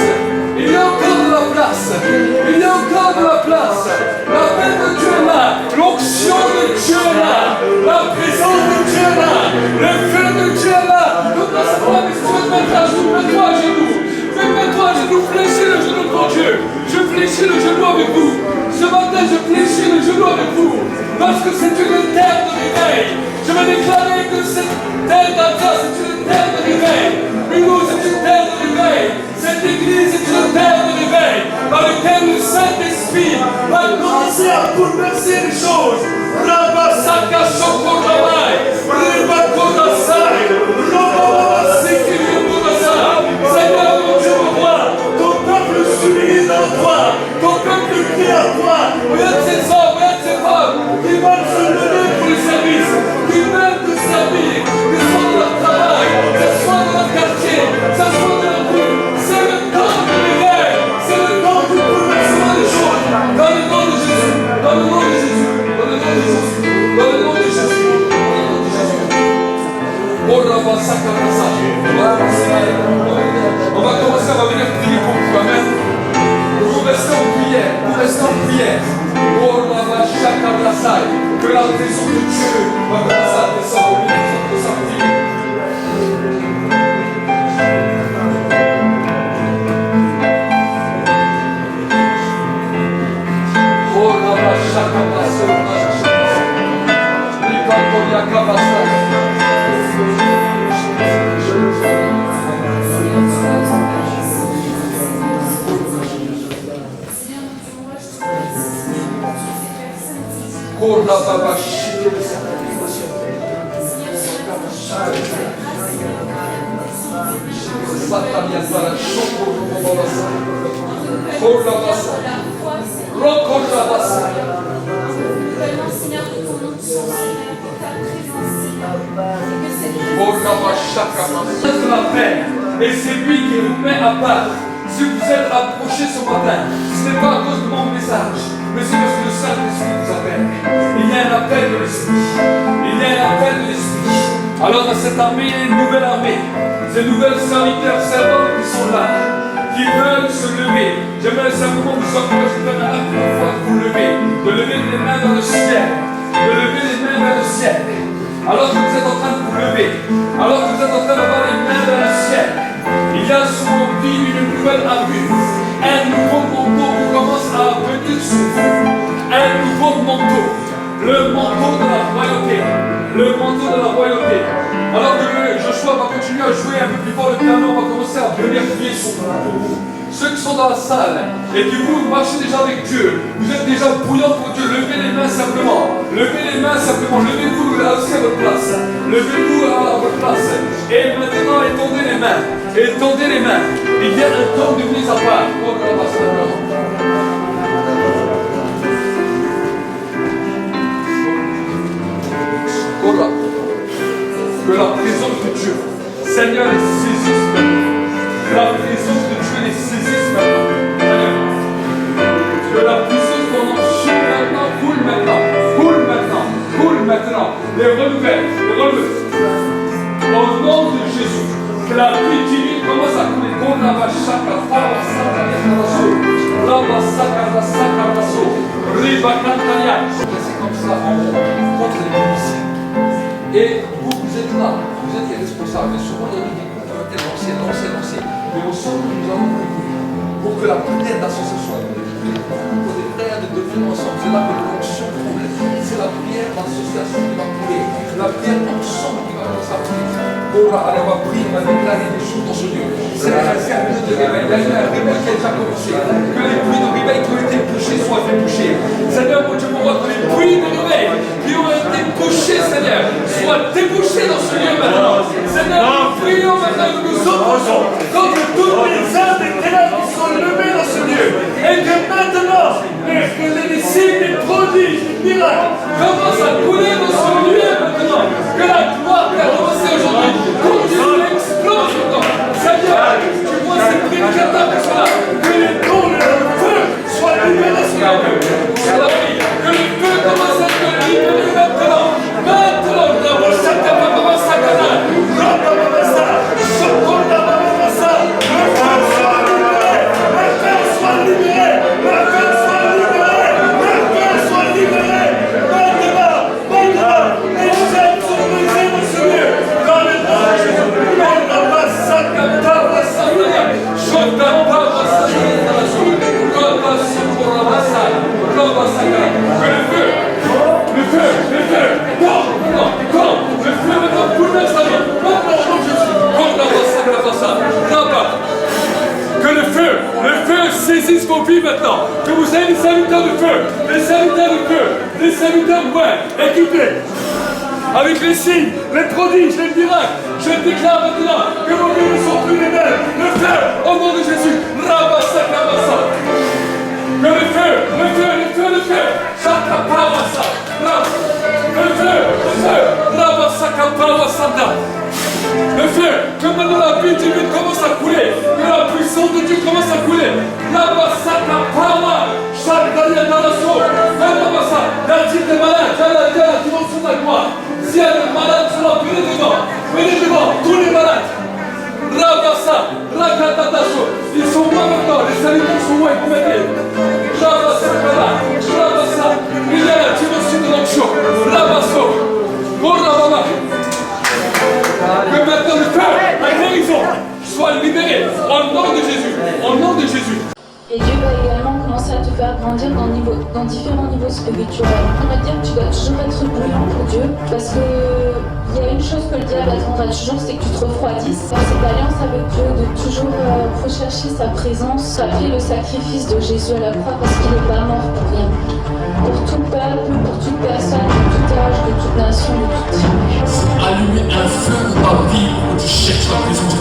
Il y a encore de la place. Il y a encore de la place. La paix de Dieu est là. L'onction de Dieu est là. La présence de Dieu est là. Le feu de Dieu est là. Donc, dans ce moment, mais si tu veux te mettre à genoux, mets-toi à genoux. Mets-toi à genoux, fléchis le genou pour Dieu. Je fléchis le genou avec vous. Ce matin, je fléchis le genou avec vous. Parce que c'est une terre de réveil. Je vais déclarer que cette terre d'Alta, c'est une terre de réveil. Hugo, c'est une terre de réveil. Cette église est une terre de réveil dans laquelle le Saint-Esprit va commencer à bouleverser les choses. Rabasaka Shokorabai, Ribakodasai, Robabaseki Yokodasai. Seigneur, mon Dieu, mon roi, ton peuple s'unit en toi, ton peuple crie à toi. Regarde ces hommes, regarde ces femmes qui veulent se lever pour le service, qui veulent te servir, que ce soit dans leur travail, que ce soit dans leur quartier, que ce soit dans leur rue. C'est le temps de l'éveil, c'est le temps du bouleversement des choses. Dans le nom de Jésus, dans le nom de Jésus, dans le nom de Jésus, dans le nom de Jésus, dans le nom de Jésus. On va commencer, on va venir prier pour vous, amen. Vous restez en prière, vous restez en prière. Que la présence de Dieu va commencer à descendre, de sortir. Et c'est lui qui vous met à part. Si vous êtes approché ce matin, ce n'est pas à cause de mon message, mais c'est parce que le Saint-Esprit vous appelle. Il y a un appel de l'Esprit. Il y a un appel de l'Esprit. Alors dans cette armée, il y a une nouvelle armée. Ces nouvelles serviteurs, servants qui sont là, qui veulent se lever. J'aimerais simplement vous encourager de faire un acte de foi, de vous lever, de lever les mains dans le ciel, de lever les mains vers le ciel. Alors que vous êtes en train de vous lever, alors que vous êtes en train d'avoir les mains vers le ciel, il y a sur vos vies une nouvelle armure. Un nouveau manteau qui commence à venir sur vous. Un nouveau manteau. Le manteau de la royauté. Le manteau de la royauté. Alors que Joshua va continuer à jouer un peu plus fort le piano, on va commencer à venir prier sur vous. Ceux qui sont dans la salle et qui vous marchez déjà avec Dieu, vous êtes déjà bouillants pour Dieu, levez les mains simplement. Levez les mains simplement. Levez-vous aussi à votre place. Levez-vous à votre place. Et maintenant, étendez les mains. Étendez les mains. Il y a un temps de mise à part. Que la présence de Dieu, Seigneur, les saisisse maintenant. Que la présence de Dieu les saisisse maintenant. Que la puissance de ton nom chute maintenant, coule maintenant, coule maintenant, coule maintenant. Les renouvelle, les renouvelle. Au nom de Jésus, que la pluie divine commence à couler. C'est comme ça, on rencontre les musiciens. Et vous êtes là, vous êtes les responsables. Mais souvent, il y a des groupes lancés. Mais ensemble, nous allons prier pour que la prière d'association soit pour les frères de devenir ensemble. C'est là que l'onction coule. C'est la prière d'association qui va couler. La prière ensemble qui va commencer à prier. Allez, on va prier, on va déclarer des choses dans ce lieu. C'est un minute de réveil. Il y a eu un réveil qui a déjà commencé. Que les bruits de réveil qui ont été couchés soient débouchés. Seigneur, mon Dieu, mon roi, que les bruits de réveil qui ont été couchés, Seigneur, soient débouchés dans ce lieu maintenant. Seigneur, nous prions maintenant, nous nous opposons contre toutes les âmes des ténèbres qui sont levées dans ce lieu. Et que maintenant, que les signes, les prodiges, les miracles commencent à couler dans ce lieu maintenant. Que la gloire qui a commencé aujourd'hui continue, explose maintenant. Seigneur, tu vois ces prédicateurs qui sont là. Que les Que le feu commence à te libérer maintenant. Maintenant, saisisse vos vies maintenant, que vous ayez des serviteurs de feu, des serviteurs de feu, des serviteurs de ouais, écoutez, avec les signes, les prodiges, les miracles, je déclare maintenant que vos vies ne sont plus les mêmes. Le feu, au nom de Jésus, rabassa, rabassa. Que le feu, le feu, le feu, le feu, chakapawasa, le feu, rabassa, kapawasa. Le feu, que maintenant la vie divine commence à couler, que la puissance de Dieu commence à couler. Rabasaka Pawa, Shakdalia Dalaso, Rabasa, la type des malades, la dimension de la gloire. Si elle est malade, cela venez devant, tous les malades. Rabasa, Rakatataso, ils sont morts maintenant, les serviteurs sont morts, ils vont m'aider. Rabasa, Rabasa, il y a la dimension de l'onction. Rabaso, Borababa. Que maintenant le feu, la guérison, soit libéré au nom de Jésus, au nom de Jésus. Et Dieu va également commencer à te faire grandir dans différents niveaux spirituels. On va dire que tu dois toujours être brûlant pour Dieu, parce que il y a une chose que le diable attendra toujours, c'est que tu te refroidisses. Dans cette alliance avec Dieu, de toujours rechercher sa présence, rappeler le sacrifice de Jésus à la croix, parce qu'il n'est pas mort pour rien. Pour tout peuple, pour toute personne, de tout âge, de toute nation, de toute tribu. Allumer un feu dans ta vie où tu cherches la présence